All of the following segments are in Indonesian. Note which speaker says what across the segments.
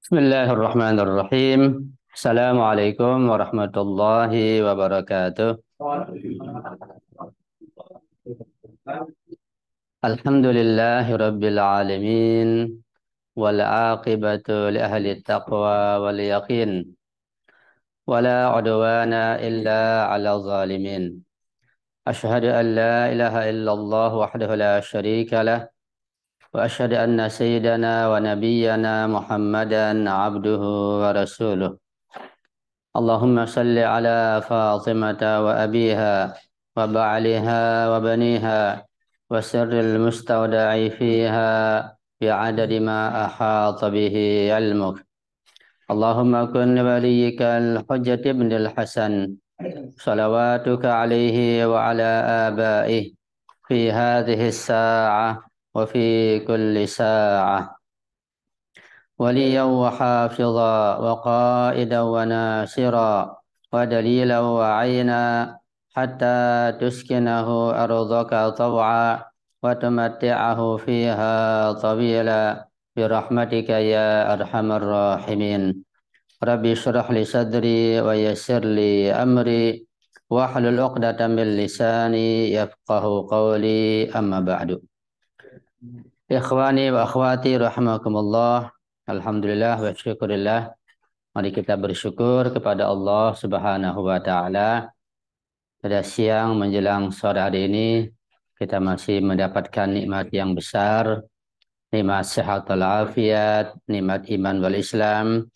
Speaker 1: Bismillahirrahmanirrahim. Assalamualaikum warahmatullahi wabarakatuh. Alhamdulillahi rabbil alamin. Wal aqibatu li ahli taqwa wal yaqin. Wala udwana illa ala zalimin. Ashhadu an la ilaha illallah wahdahu la syarika lah. Wa ashhadu anna sayyidana wa nabiyyana Muhammadan abduhu wa rasuluh. اللهم صل على فاطمة وأبيها وبعلها وبنيها وسر المستودع فيها بعدد ما أحاط به علمك اللهم كن وليك الحجة بن الحسن صلواتك عليه وعلى آبائه في هذه الساعة وفي كل ساعة وليا وحافظا وقائدا وناصرا ودليلا وعينا حتى تسكنه أرضك طوعا وتمتعه فيها طويلا برحمتك يا أرحم الراحمين ربي اشرح لي صدري ويسر لي أمري واحلل عقدة من لساني يفقه قولي أما بعد Ikhwani wa akhwati rahimakumullah. Alhamdulillah wa syukurillah. Mari kita bersyukur kepada Allah Subhanahu wa taala. Pada siang menjelang sore hari ini kita masih mendapatkan nikmat yang besar, nikmat sehat walafiat, nikmat iman wal Islam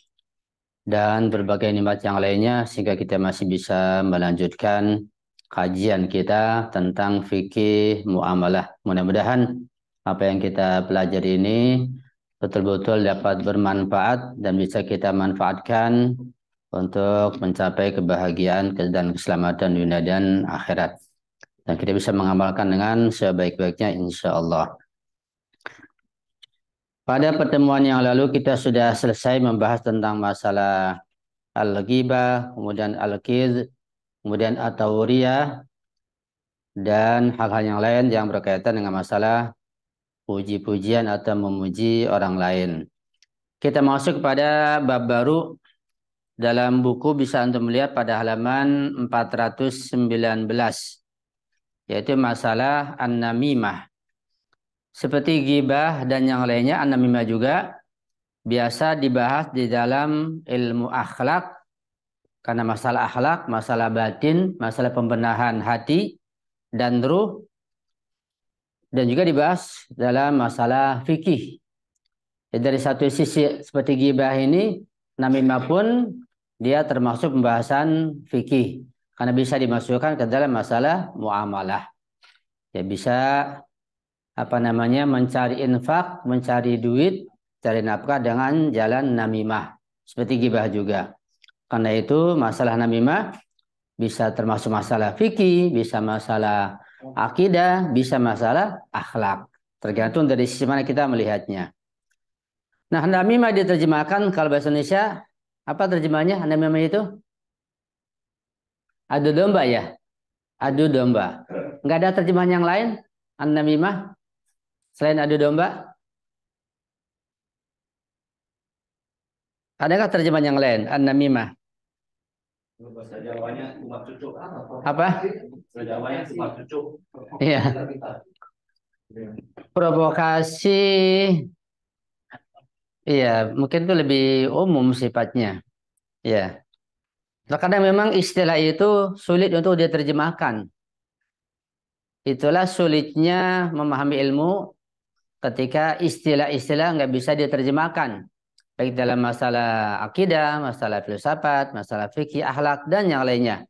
Speaker 1: dan berbagai nikmat yang lainnya sehingga kita masih bisa melanjutkan kajian kita tentang fikih muamalah. Mudah-mudahan apa yang kita pelajari ini betul-betul dapat bermanfaat dan bisa kita manfaatkan untuk mencapai kebahagiaan dan keselamatan dunia dan akhirat. Dan kita bisa mengamalkan dengan sebaik-baiknya insya Allah. Pada pertemuan yang lalu kita sudah selesai membahas tentang masalah al-ghibah, kemudian al-kidz, kemudian at-tawriyah, dan hal-hal yang lain yang berkaitan dengan masalah puji-pujian atau memuji orang lain. Kita masuk kepada bab baru dalam buku, bisa Anda melihat pada halaman 419, yaitu masalah an-namimah. Seperti ghibah dan yang lainnya, an-namimah juga biasa dibahas di dalam ilmu akhlak, karena masalah akhlak, masalah batin, masalah pembenahan hati dan ruh, dan juga dibahas dalam masalah fikih. Jadi dari satu sisi seperti ghibah ini, namimah pun dia termasuk pembahasan fikih karena bisa dimasukkan ke dalam masalah muamalah. Ya bisa mencari infak, mencari duit, cari nafkah dengan jalan namimah. Seperti ghibah juga. Karena itu masalah namimah bisa termasuk masalah fikih, bisa masalah akidah, bisa masalah akhlak. Tergantung dari sisi mana kita melihatnya. Nah, namimah diterjemahkan kalau bahasa Indonesia, apa terjemahnya namimah itu? Adu domba ya? Adu domba. Nggak ada terjemahan yang lain? An-namimah selain adu domba? Adakah terjemahan yang lain? An-namimah.
Speaker 2: Bahasa Jawanya cuma cucuk.
Speaker 1: Apa?
Speaker 2: Bahasa Jawanya cuma cucuk.
Speaker 1: Iya. Provokasi. Iya, mungkin itu lebih umum sifatnya. Ya. Terkadang memang istilah itu sulit untuk diterjemahkan. Itulah sulitnya memahami ilmu ketika istilah-istilah nggak bisa diterjemahkan. Baik dalam masalah akidah, masalah filsafat, masalah fikih, akhlak, dan yang lainnya.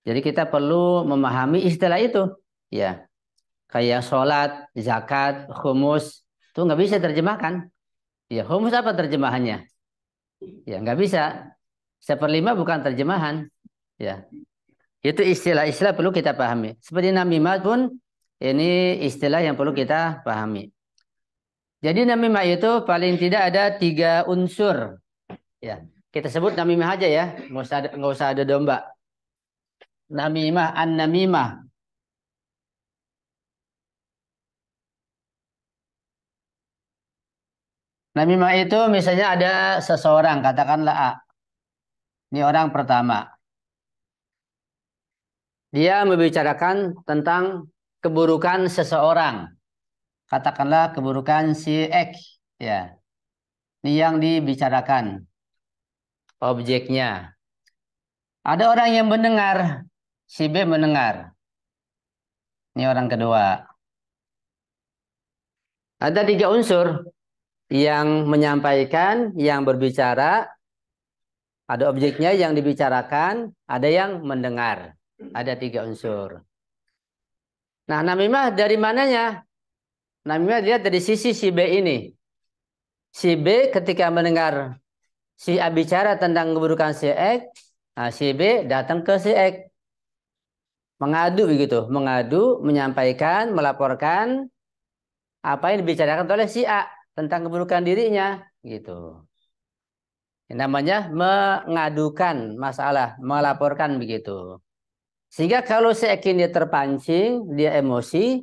Speaker 1: Jadi kita perlu memahami istilah itu. Ya, kayak sholat, zakat, humus, itu nggak bisa terjemahkan. Ya, humus apa terjemahannya? Ya, nggak bisa. Seperlima bukan terjemahan. Ya, itu istilah-istilah perlu kita pahami. Seperti namimah pun ini istilah yang perlu kita pahami. Jadi namimah itu paling tidak ada 3 unsur. Ya, kita sebut namimah aja ya, nggak usah ada domba. Namimah, an-namimah. Namimah itu misalnya ada seseorang, katakanlah A. Ini orang pertama. Dia membicarakan tentang keburukan seseorang. Katakanlah keburukan si X. Ya, ini yang dibicarakan objeknya. Ada orang yang mendengar, si B mendengar. Ini orang kedua. Ada tiga unsur yang menyampaikan, yang berbicara, ada objeknya yang dibicarakan, ada yang mendengar. Ada tiga unsur. Nah, namimah dari mananya? Namimah dia dari sisi si B ini. Si B ketika mendengar si A bicara tentang keburukan si X, nah, si B datang ke si X. Mengadu begitu. Mengadu, menyampaikan, melaporkan apa yang dibicarakan oleh si A tentang keburukan dirinya. Gitu. Namanya mengadukan masalah, melaporkan begitu. Sehingga kalau si X ini terpancing, dia emosi,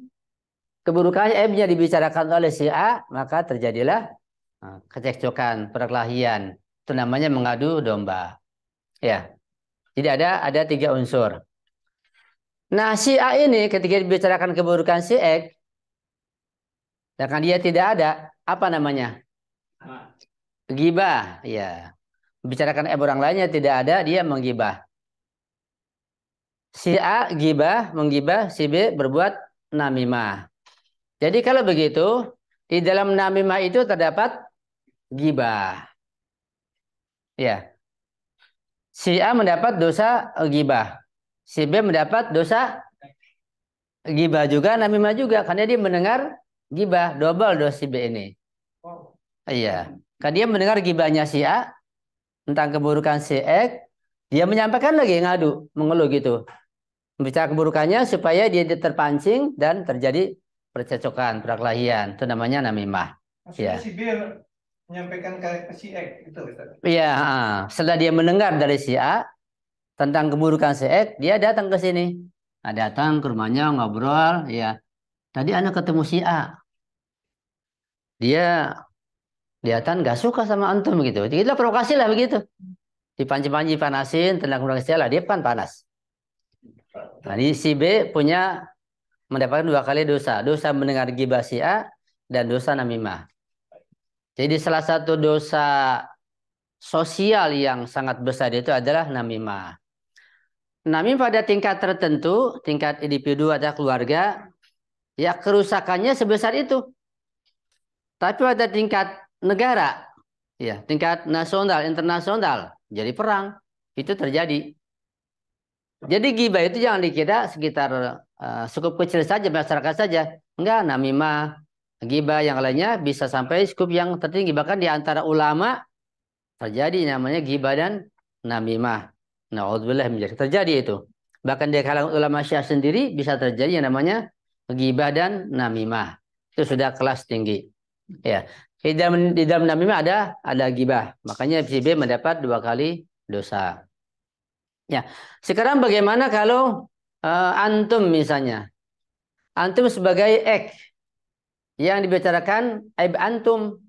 Speaker 1: keburukannya M-nya dibicarakan oleh si A, maka terjadilah kecekcokan, perkelahian. Itu namanya mengadu domba. Ya. Jadi ada tiga unsur. Nah, si A ini ketika dibicarakan keburukan si X, sedangkan dia tidak ada, apa namanya? Gibah, ya. Bicarakan orang lainnya tidak ada, dia menggibah. Si A gibah, menggibah, si B berbuat namimah. Jadi kalau begitu, di dalam namimah itu terdapat gibah. Ya. Si A mendapat dosa gibah. Si B mendapat dosa gibah juga, namimah juga. Karena dia mendengar gibah, double dosa si B ini. Iya. Karena dia mendengar gibahnya si A tentang keburukan si X, dia menyampaikan lagi ngadu, mengeluh gitu. Membicara keburukannya supaya dia terpancing dan terjadi percecokan, perkelahian. Itu namanya namimah.
Speaker 3: Maksudnya
Speaker 1: Ya.
Speaker 3: si B menyampaikan ke si X itu, Ustaz.
Speaker 1: Iya, setelah dia mendengar dari si A tentang keburukan si X, dia datang ke sini. Nah, datang ke rumahnya ngobrol, ya. Tadi anak ketemu si A. Dia kelihatan gak suka sama antum gitu. Kita provokasi lah begitu. Dipanci-panci panasin tentang keburukan si A lah, dia kan panas. Nah, ini si B punya mendapatkan dua kali dosa. Dosa mendengar gibah si A dan dosa namimah. Jadi salah satu dosa sosial yang sangat besar itu adalah namimah. Namimah pada tingkat tertentu, tingkat individu atau keluarga, ya kerusakannya sebesar itu. Tapi pada tingkat negara, ya tingkat nasional, internasional, jadi perang. Itu terjadi. Jadi gibah itu jangan dikira sekitar skup kecil saja, masyarakat saja. Enggak, namimah, gibah yang lainnya bisa sampai skup yang tertinggi. Bahkan di antara ulama terjadi namanya gibah dan namimah. Na'udzubillah menjadi terjadi itu. Bahkan di kalangan ulama Syiah sendiri bisa terjadi yang namanya gibah dan namimah. Itu sudah kelas tinggi. Ya. Di dalam namimah ada gibah. Makanya si B mendapat dua kali dosa. Ya. Sekarang bagaimana kalau antum misalnya? Antum sebagai X yang dibicarakan aib antum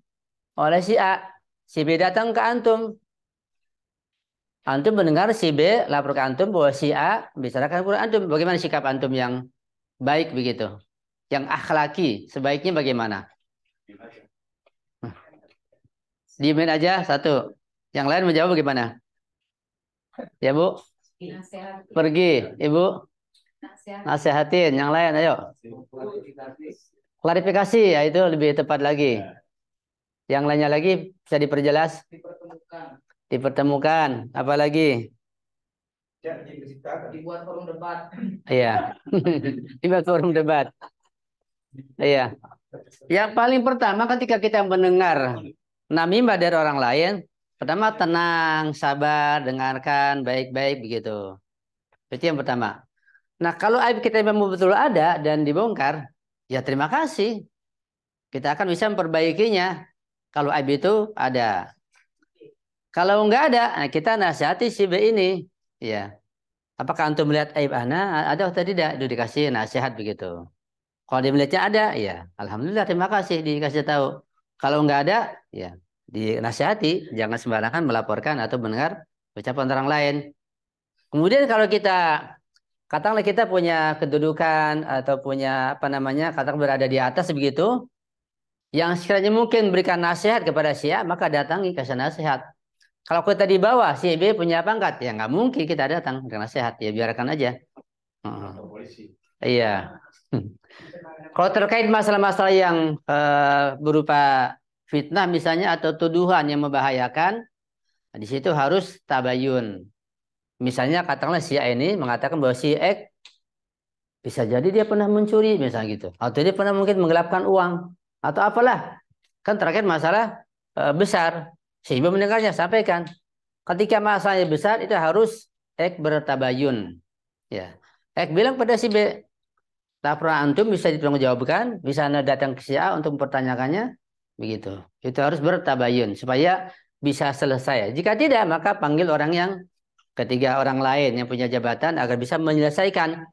Speaker 1: oleh si A. Si B datang ke antum. Antum mendengar si B lapor ke antum bahwa si A bicarakan kepada antum. Bagaimana sikap antum yang baik begitu? Yang akhlaki, sebaiknya bagaimana? Diemin aja satu. Yang lain menjawab bagaimana? Ya Bu? Pergi, Ibu. Nasihatin. Yang lain, ayo. Klarifikasi, ya itu lebih tepat lagi. Yang lainnya lagi bisa diperjelas. Dipertemukan. Apa lagi?
Speaker 3: Dibuat forum debat.
Speaker 1: Iya. Dibuat forum debat. Iya. Yang paling pertama ketika kita mendengar namimah dari orang lain, pertama tenang, sabar, dengarkan baik-baik begitu. Itu yang pertama. Nah, kalau aib kita memang betul ada dan dibongkar, ya terima kasih. Kita akan bisa memperbaikinya. Kalau aib itu ada. Kalau enggak ada, nah kita nasihati si B ini. Ya. Apakah antum melihat aib ana? Ada atau tidak? Itu dikasih nasihat begitu. Kalau dia melihatnya ada, ya alhamdulillah terima kasih dikasih tahu. Kalau nggak ada, ya dinasihati, jangan sembarangan melaporkan atau mendengar ucapan orang lain. Kemudian kalau kita katakanlah kita punya kedudukan atau punya apa namanya, katakan berada di atas begitu, yang sekiranya mungkin berikan nasihat kepada si A, maka datangi kasih nasihat. Kalau kita di bawah, si B punya pangkat, ya nggak mungkin kita datang dengan nasihat, ya biarkan aja.
Speaker 2: Atau polisi.
Speaker 1: Iya. Kalau terkait masalah-masalah yang berupa fitnah misalnya atau tuduhan yang membahayakan, di situ harus tabayun. Misalnya katakanlah si A ini mengatakan bahwa si X bisa jadi dia pernah mencuri misalnya gitu, atau dia pernah mungkin menggelapkan uang atau apalah. Kan terkait masalah besar. Si B mendengarnya sampaikan. Ketika masalahnya besar itu harus X bertabayun. Ya. X bilang pada si B, laporan antum bisa dipertanggungjawabkan, bisa Anda datang ke si A untuk mempertanyakannya, begitu. Itu harus bertabayun supaya bisa selesai. Jika tidak, maka panggil orang yang ketiga, orang lain yang punya jabatan agar bisa menyelesaikan.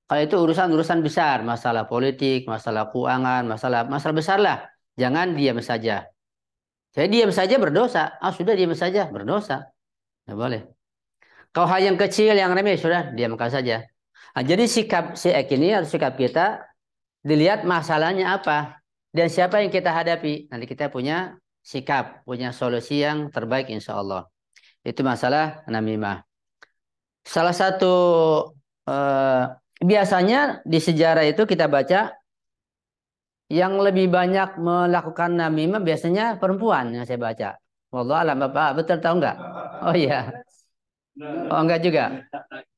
Speaker 1: Kalau itu urusan-urusan besar, masalah politik, masalah keuangan, masalah besar lah. Jangan diam saja. Saya diam saja berdosa. Ah sudah diam saja berdosa. Nggak boleh. Kalau hal yang kecil, yang remeh sudah diamkan saja. Nah, jadi sikap si Ek ini atau sikap kita dilihat masalahnya apa dan siapa yang kita hadapi. Nanti kita punya sikap, punya solusi yang terbaik insya Allah. Itu masalah namimah. Salah satu eh, biasanya di sejarah itu kita baca yang lebih banyak melakukan namimah biasanya perempuan yang saya baca. Wallah alam, Bapak betul tahu nggak? Oh iya. Oh enggak juga.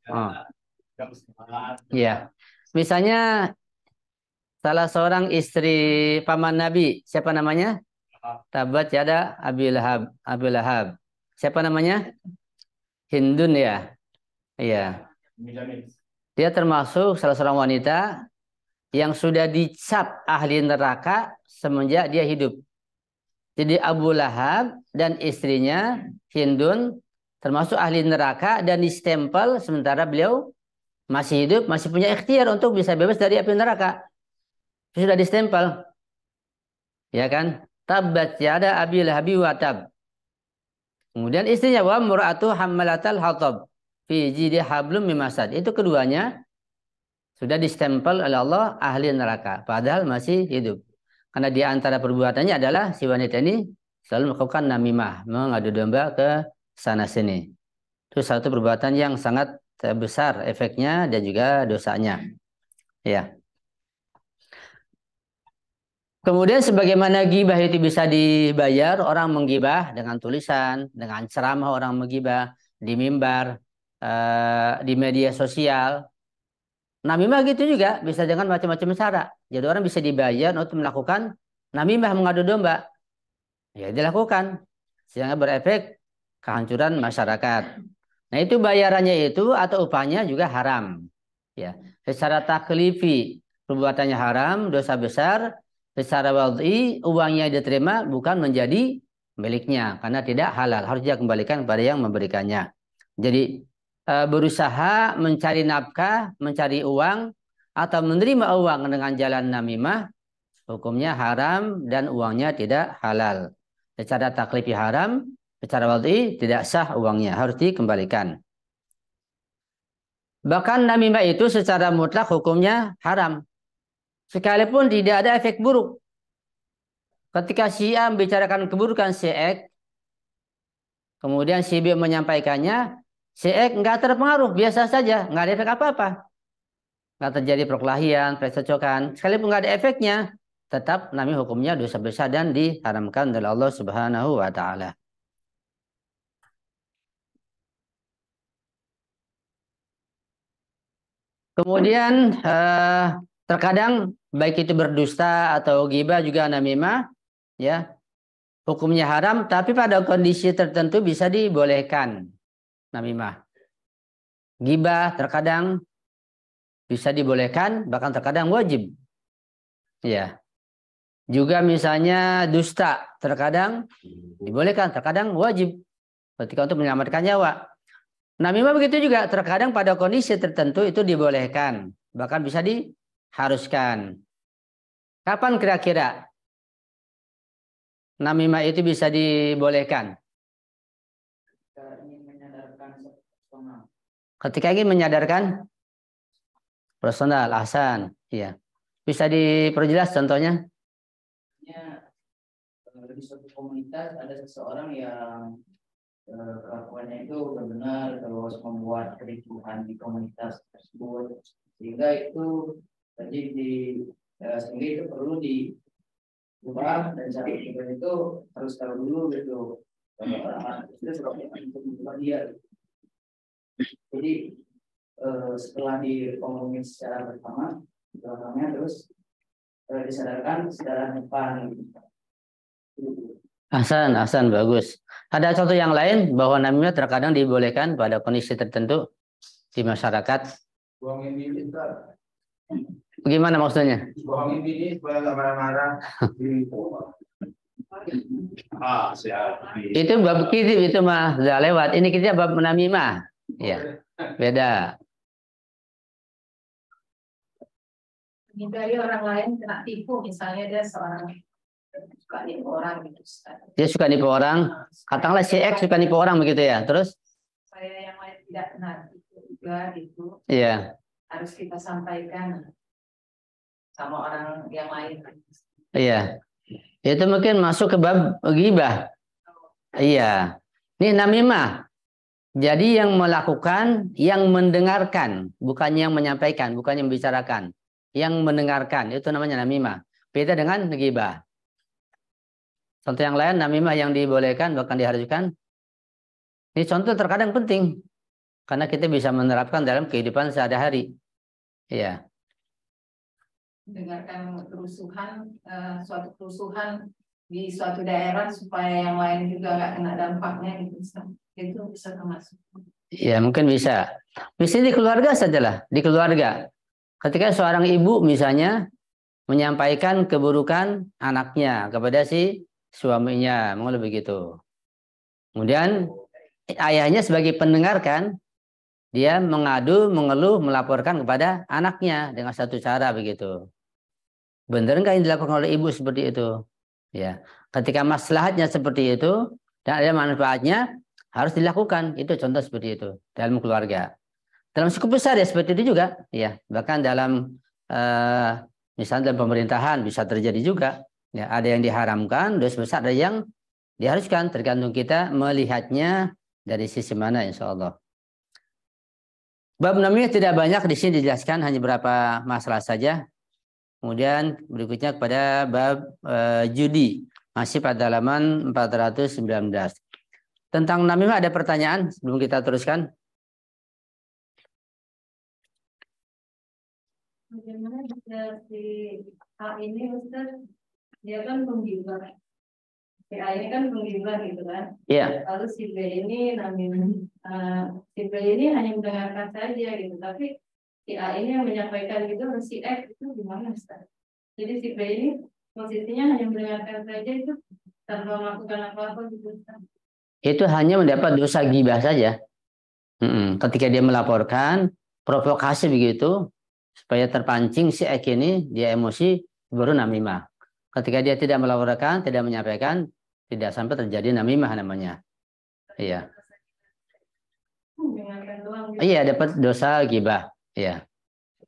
Speaker 1: Oh iya. Misalnya salah seorang istri paman Nabi, siapa namanya? Tabat yada Abi Lahab. Abi Lahab. Siapa namanya? Hindun ya. Iya. Dia termasuk salah seorang wanita yang sudah dicap ahli neraka semenjak dia hidup. Jadi Abu Lahab dan istrinya Hindun termasuk ahli neraka dan distempel sementara beliau masih hidup, masih punya ikhtiar untuk bisa bebas dari api neraka. Sudah distempel. Ya kan? Tabbat yada Abi Lahabi wa tab. Kemudian istrinya wa mur'atu hammalatal hatab fi jidi hablum mimasad. Itu keduanya sudah distempel oleh Allah ahli neraka padahal masih hidup. Karena di antara perbuatannya adalah si wanita ini selalu melakukan namimah, mengadu domba ke sana sini. Itu satu perbuatan yang sangat besar efeknya dan juga dosanya. Ya. Kemudian sebagaimana gibah itu bisa dibayar, orang menggibah dengan tulisan, dengan ceramah orang menggibah di mimbar, di media sosial. Namimah gitu juga bisa dengan macam-macam cara. Jadi orang bisa dibayar untuk melakukan namimah mengadu domba. Ya dilakukan sehingga berefek kehancuran masyarakat. Nah itu bayarannya itu atau upahnya juga haram. Ya, secara taklifi perbuatannya haram, dosa besar. Secara wad'i uangnya diterima bukan menjadi miliknya karena tidak halal, harus dia kembalikan kepada yang memberikannya. Jadi berusaha mencari nafkah, mencari uang atau menerima uang dengan jalan namimah hukumnya haram dan uangnya tidak halal. Secara taklifi haram, secara wad'i tidak sah uangnya, harus dikembalikan. Bahkan namimah itu secara mutlak hukumnya haram. Sekalipun tidak ada efek buruk. Ketika si A membicarakan keburukan si X, kemudian si B menyampaikannya, si X nggak terpengaruh, biasa saja, nggak ada efek apa-apa. Nggak terjadi perkelahian, percecokan. Sekalipun nggak ada efeknya, tetap namanya hukumnya dosa besar dan diharamkan oleh Allah Subhanahu wa Ta'ala. Kemudian terkadang baik itu berdusta atau ghibah juga namimah, ya hukumnya haram, tapi pada kondisi tertentu bisa dibolehkan namimah. Ghibah terkadang bisa dibolehkan, bahkan terkadang wajib. Ya. Juga misalnya dusta terkadang dibolehkan, terkadang wajib ketika untuk menyelamatkan nyawa. Namimah begitu juga, terkadang pada kondisi tertentu itu dibolehkan, bahkan bisa diharuskan. Kapan kira-kira namimah itu bisa dibolehkan? Ketika ingin menyadarkan personal, ahsan, iya. Bisa diperjelas contohnya?
Speaker 4: Di suatu komunitas ada seseorang yang kelakuannya itu benar terus membuat kericuhan di komunitas tersebut sehingga itu sehingga itu perlu diubah dan cara berpikir itu harus tahu dulu gitu orang itu seperti untuk mengubah dia. Jadi setelah diomongin secara bersama belakangnya terus disadarkan secara depan.
Speaker 1: Ahsan, bagus. Ada contoh yang lain bahwa namimah terkadang dibolehkan pada kondisi tertentu di masyarakat.
Speaker 2: Bohongin bini, Ustaz.
Speaker 1: Bagaimana maksudnya?
Speaker 2: Bohongin bini supaya nggak marah-marah. Siap.
Speaker 1: Itu bab kizib itu mah sudah lewat. Ini kita bab namimah. Ya, beda.
Speaker 5: Menghindari orang lain kena tipu, misalnya dia seorang suka nipu orang gitu.
Speaker 1: Dia suka nipu orang, katakanlah si X suka nipu orang begitu ya. Terus?
Speaker 5: Supaya yang lain tidak kena tipu juga gitu.
Speaker 1: Iya.
Speaker 5: Harus kita sampaikan sama orang yang lain.
Speaker 1: Iya. Itu mungkin masuk ke bab ghibah. Iya. Ini namimah. Jadi yang melakukan, yang mendengarkan, bukan yang menyampaikan, bukan yang membicarakan. Yang mendengarkan, itu namanya namimah. Beda dengan ghibah. Contoh yang lain, namimah yang dibolehkan, bahkan diharuskan. Ini contoh terkadang penting. Karena kita bisa menerapkan dalam kehidupan sehari-hari. Iya.
Speaker 5: Mendengarkan kerusuhan, suatu kerusuhan di suatu daerah supaya yang lain juga nggak kena dampaknya gitu. Itu bisa termasuk.
Speaker 1: Ya mungkin bisa. Misalnya di keluarga sajalah. Di keluarga. Ketika seorang ibu misalnya menyampaikan keburukan anaknya kepada si suaminya, mungkin begitu. Kemudian ayahnya sebagai pendengar kan, dia mengadu, mengeluh, melaporkan kepada anaknya dengan satu cara begitu. Benar nggak yang dilakukan oleh ibu seperti itu? Ya, ketika maslahatnya seperti itu dan ada manfaatnya harus dilakukan. Itu contoh seperti itu dalam keluarga. Dalam skup besar ya seperti itu juga. Ya, bahkan dalam misalnya dalam pemerintahan bisa terjadi juga. Ya, ada yang diharamkan, dosa besar, ada yang diharuskan. Tergantung kita melihatnya dari sisi mana, insya Allah. Bab namanya tidak banyak di sini dijelaskan, hanya beberapa masalah saja. Kemudian berikutnya kepada bab judi, masih pada halaman 419. Tentang namimah ada pertanyaan sebelum kita teruskan?
Speaker 5: Bagaimana bisa si A ini Ustaz, dia kan penggibah. Si A ini kan penggibah gitu kan.
Speaker 1: Iya.
Speaker 5: Lalu si B ini si B ini hanya mendengarkan saja gitu. Tapi si A ini yang menyampaikan gitu, si X itu gimana Ustaz? Jadi si B ini posisinya hanya mendengarkan saja itu tanpa melakukan apa-apa gitu Ustaz.
Speaker 1: Itu hanya mendapat dosa ghibah saja. Ketika dia melaporkan, provokasi begitu, supaya terpancing si X ini, dia emosi, baru namimah. Ketika dia tidak melaporkan, tidak menyampaikan, tidak sampai terjadi namimah namanya. Iya. Iya, dapat dosa ghibah. Iya.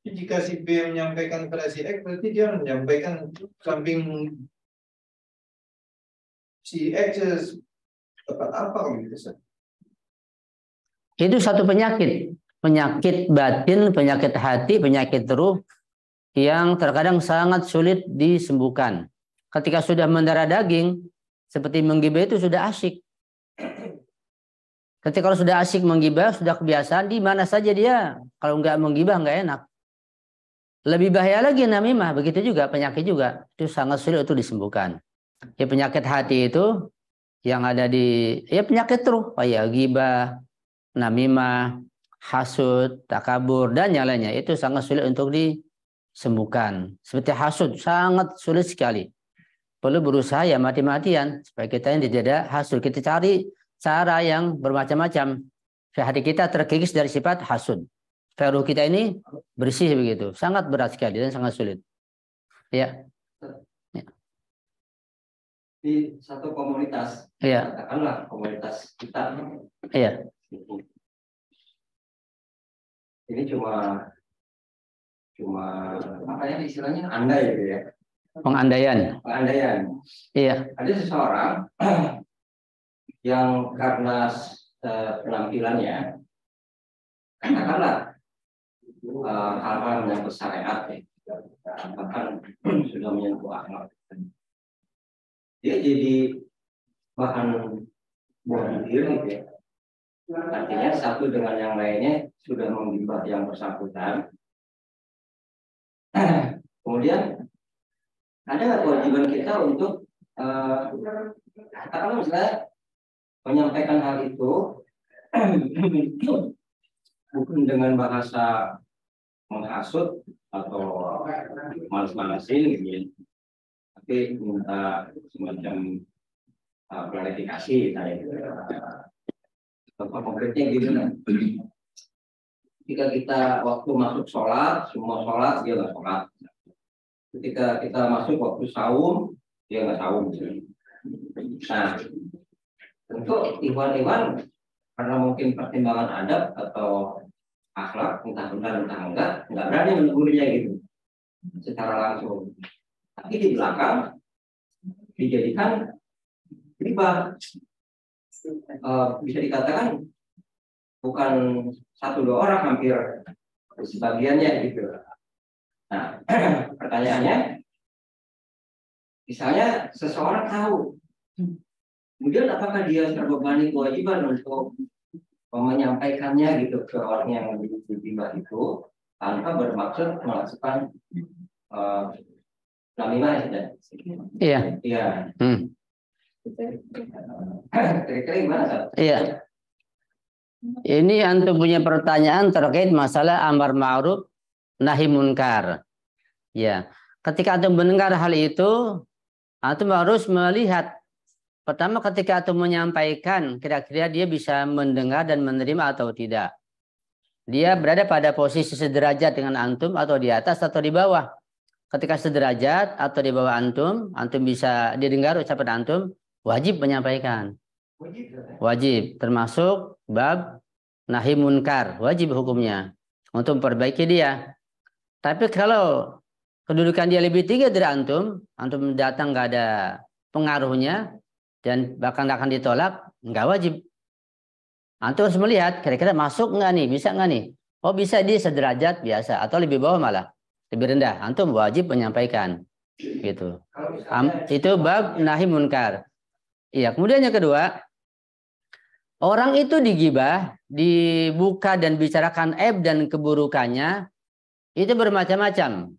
Speaker 3: Jika si B menyampaikan kepada si X, berarti dia menyampaikan samping si X dapat apa gitu?
Speaker 1: Itu satu penyakit. Penyakit batin, penyakit hati, penyakit ruh yang terkadang sangat sulit disembuhkan. Ketika sudah mendarah daging, seperti menggibah itu sudah asyik. Ketika kalau sudah asyik menggibah, sudah kebiasaan, di mana saja dia. Kalau nggak menggibah, nggak enak. Lebih bahaya lagi namimah, begitu juga, penyakit juga. Itu sangat sulit untuk disembuhkan. Ya, penyakit hati itu yang ada di, ya penyakit ruh, ya ghibah, namimah, hasud, takabur, dan yang lainnya. Itu sangat sulit untuk disembuhkan. Seperti hasud, sangat sulit sekali. Perlu berusaha ya mati-matian supaya kita yang tidak ada hasud. Kita cari cara yang bermacam-macam. Supaya hati kita terkikis dari sifat hasud. Supaya ruh kita ini bersih begitu. Sangat berat sekali dan sangat sulit. Ya.
Speaker 4: di satu komunitas,
Speaker 1: Iya,
Speaker 4: katakanlah komunitas kita,
Speaker 1: iya.
Speaker 4: ini cuma apa ya istilahnya, andai gitu ya,
Speaker 1: Pengandaian.
Speaker 4: pengandaian.
Speaker 1: Iya,
Speaker 4: Ada seseorang yang karena penampilannya, katakanlah hal-hal yang syariat, bahkan sudah menyentuh akhlak, dia jadi bahan buah bibir gitu ya. Artinya satu dengan yang lainnya sudah menggibah yang bersangkutan. Kemudian ada nggak kewajiban kita untuk katakanlah misalnya menyampaikan hal itu bukan dengan bahasa menghasut atau malas-malasin gitu ya, tapi minta semacam klarifikasi tadi. Contoh konkretnya gitu kan. Ketika kita waktu masuk sholat, semua sholat dia nggak sholat. Ketika kita masuk waktu saum, dia nggak saum. Nah, tentu ikhwan-ikhwan karena mungkin pertimbangan adab atau akhlak, entah benar entah enggak berani menegurnya gitu secara langsung. Tapi di belakang dijadikan riba. Bisa dikatakan bukan 1-2 orang, hampir sebagiannya gitu. Nah, pertanyaannya, misalnya seseorang tahu, kemudian apakah dia terbebani kewajiban untuk menyampaikannya gitu ke orang yang tiba itu tanpa bermaksud melakukan namimah ya?
Speaker 1: iya.
Speaker 4: Iya. Kira-kira gimana, Sal?
Speaker 1: Iya. Ini antum punya pertanyaan terkait masalah amar ma'ruf nahi munkar. Ya, ketika antum mendengar hal itu, antum harus melihat pertama ketika antum menyampaikan, kira-kira dia bisa mendengar dan menerima atau tidak. Dia berada pada posisi sederajat dengan antum atau di atas atau di bawah. Ketika sederajat atau di bawah antum bisa didengar ucapan antum, wajib menyampaikan. Wajib, termasuk bab nahi munkar, wajib hukumnya untuk memperbaiki dia. Tapi kalau kedudukan dia lebih tinggi dari antum datang nggak ada pengaruhnya dan bahkan akan ditolak, nggak wajib. Antum harus melihat kira-kira masuk nggak nih, bisa nggak nih? Oh bisa, dia sederajat biasa atau lebih bawah malah lebih rendah. Antum wajib menyampaikan, gitu. Itu bab nahi munkar. Iya. Kemudian yang kedua, orang itu digibah, dibuka dan bicarakan aib dan keburukannya itu bermacam-macam.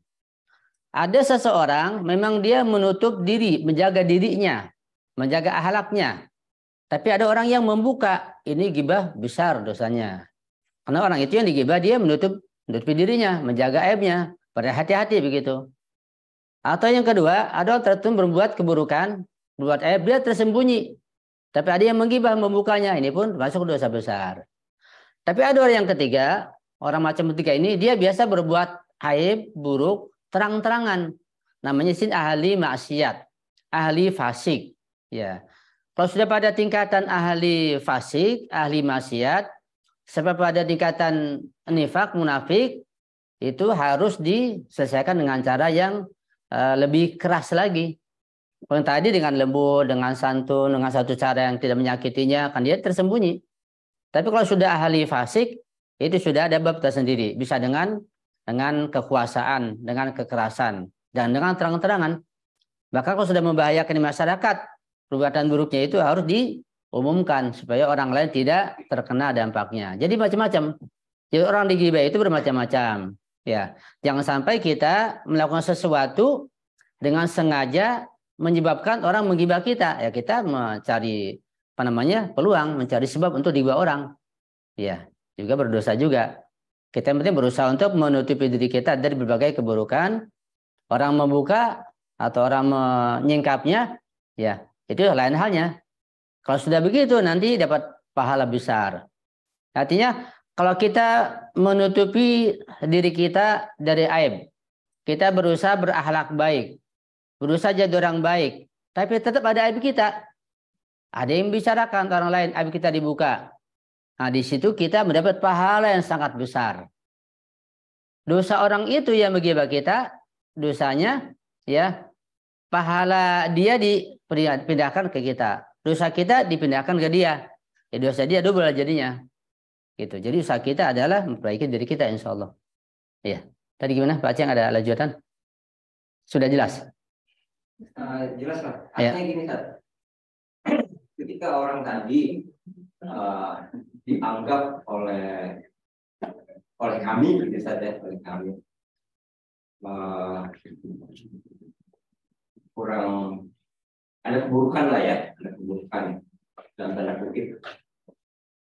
Speaker 1: Ada seseorang memang dia menutup diri, menjaga dirinya, menjaga akhlaknya. Tapi ada orang yang membuka, ini gibah besar dosanya. Karena orang itu yang digibah dia menutupi dirinya, menjaga aibnya, berhati-hati begitu. Atau yang kedua, ada orang tertentu berbuat keburukan, berbuat aib, dia tersembunyi. Tapi ada yang menggibah, membukanya, ini pun masuk dosa besar. Tapi ada orang yang ketiga, orang macam ketiga ini, dia biasa berbuat aib, buruk, terang-terangan. Namanya ahli maksiat, ahli fasik. Ya. Kalau sudah pada tingkatan ahli fasik, ahli maksiat, sampai pada tingkatan nifak, munafik, itu harus diselesaikan dengan cara yang lebih keras lagi. Yang tadi dengan lembut, dengan santun, dengan satu cara yang tidak menyakitinya, kan dia tersembunyi. Tapi kalau sudah ahli fasik, itu sudah ada bab tersendiri. Bisa dengan kekuasaan, dengan kekerasan, dan dengan terang-terangan. Bahkan kalau sudah membahayakan masyarakat, perbuatan buruknya itu harus diumumkan supaya orang lain tidak terkena dampaknya. Jadi macam-macam. Jadi orang digibah itu bermacam-macam. Ya, jangan sampai kita melakukan sesuatu dengan sengaja menyebabkan orang menggibah kita. Ya, kita mencari peluang, mencari sebab untuk digibah orang. Ya, juga berdosa juga. Kita yang penting berusaha untuk menutupi diri kita dari berbagai keburukan. Orang membuka atau orang menyingkapnya, ya itu lain halnya. Kalau sudah begitu nanti dapat pahala besar. Artinya kalau kita menutupi diri kita dari aib, kita berusaha berakhlak baik, berusaha jadi orang baik, tapi tetap ada aib kita. Ada yang bicarakan orang lain, aib kita dibuka. Nah, di situ kita mendapat pahala yang sangat besar. Dosa orang itu yang menggibah kita, dosanya ya pahala dia dipindahkan ke kita. Dosa kita dipindahkan ke dia. Ya, dosa dia double jadinya. Gitu. Jadi usaha kita adalah memperbaiki diri kita insya Allah. Ya. Tadi gimana Pak Aceh, ada lanjutan? Sudah jelas?
Speaker 4: Jelas lah.
Speaker 1: Ya.
Speaker 4: Artinya gini, Ustaz. Ketika orang tadi dianggap oleh kami, gitu saja, oleh kami kurang ada keburukan lah ya, ada keburukan dalam tanda kutip.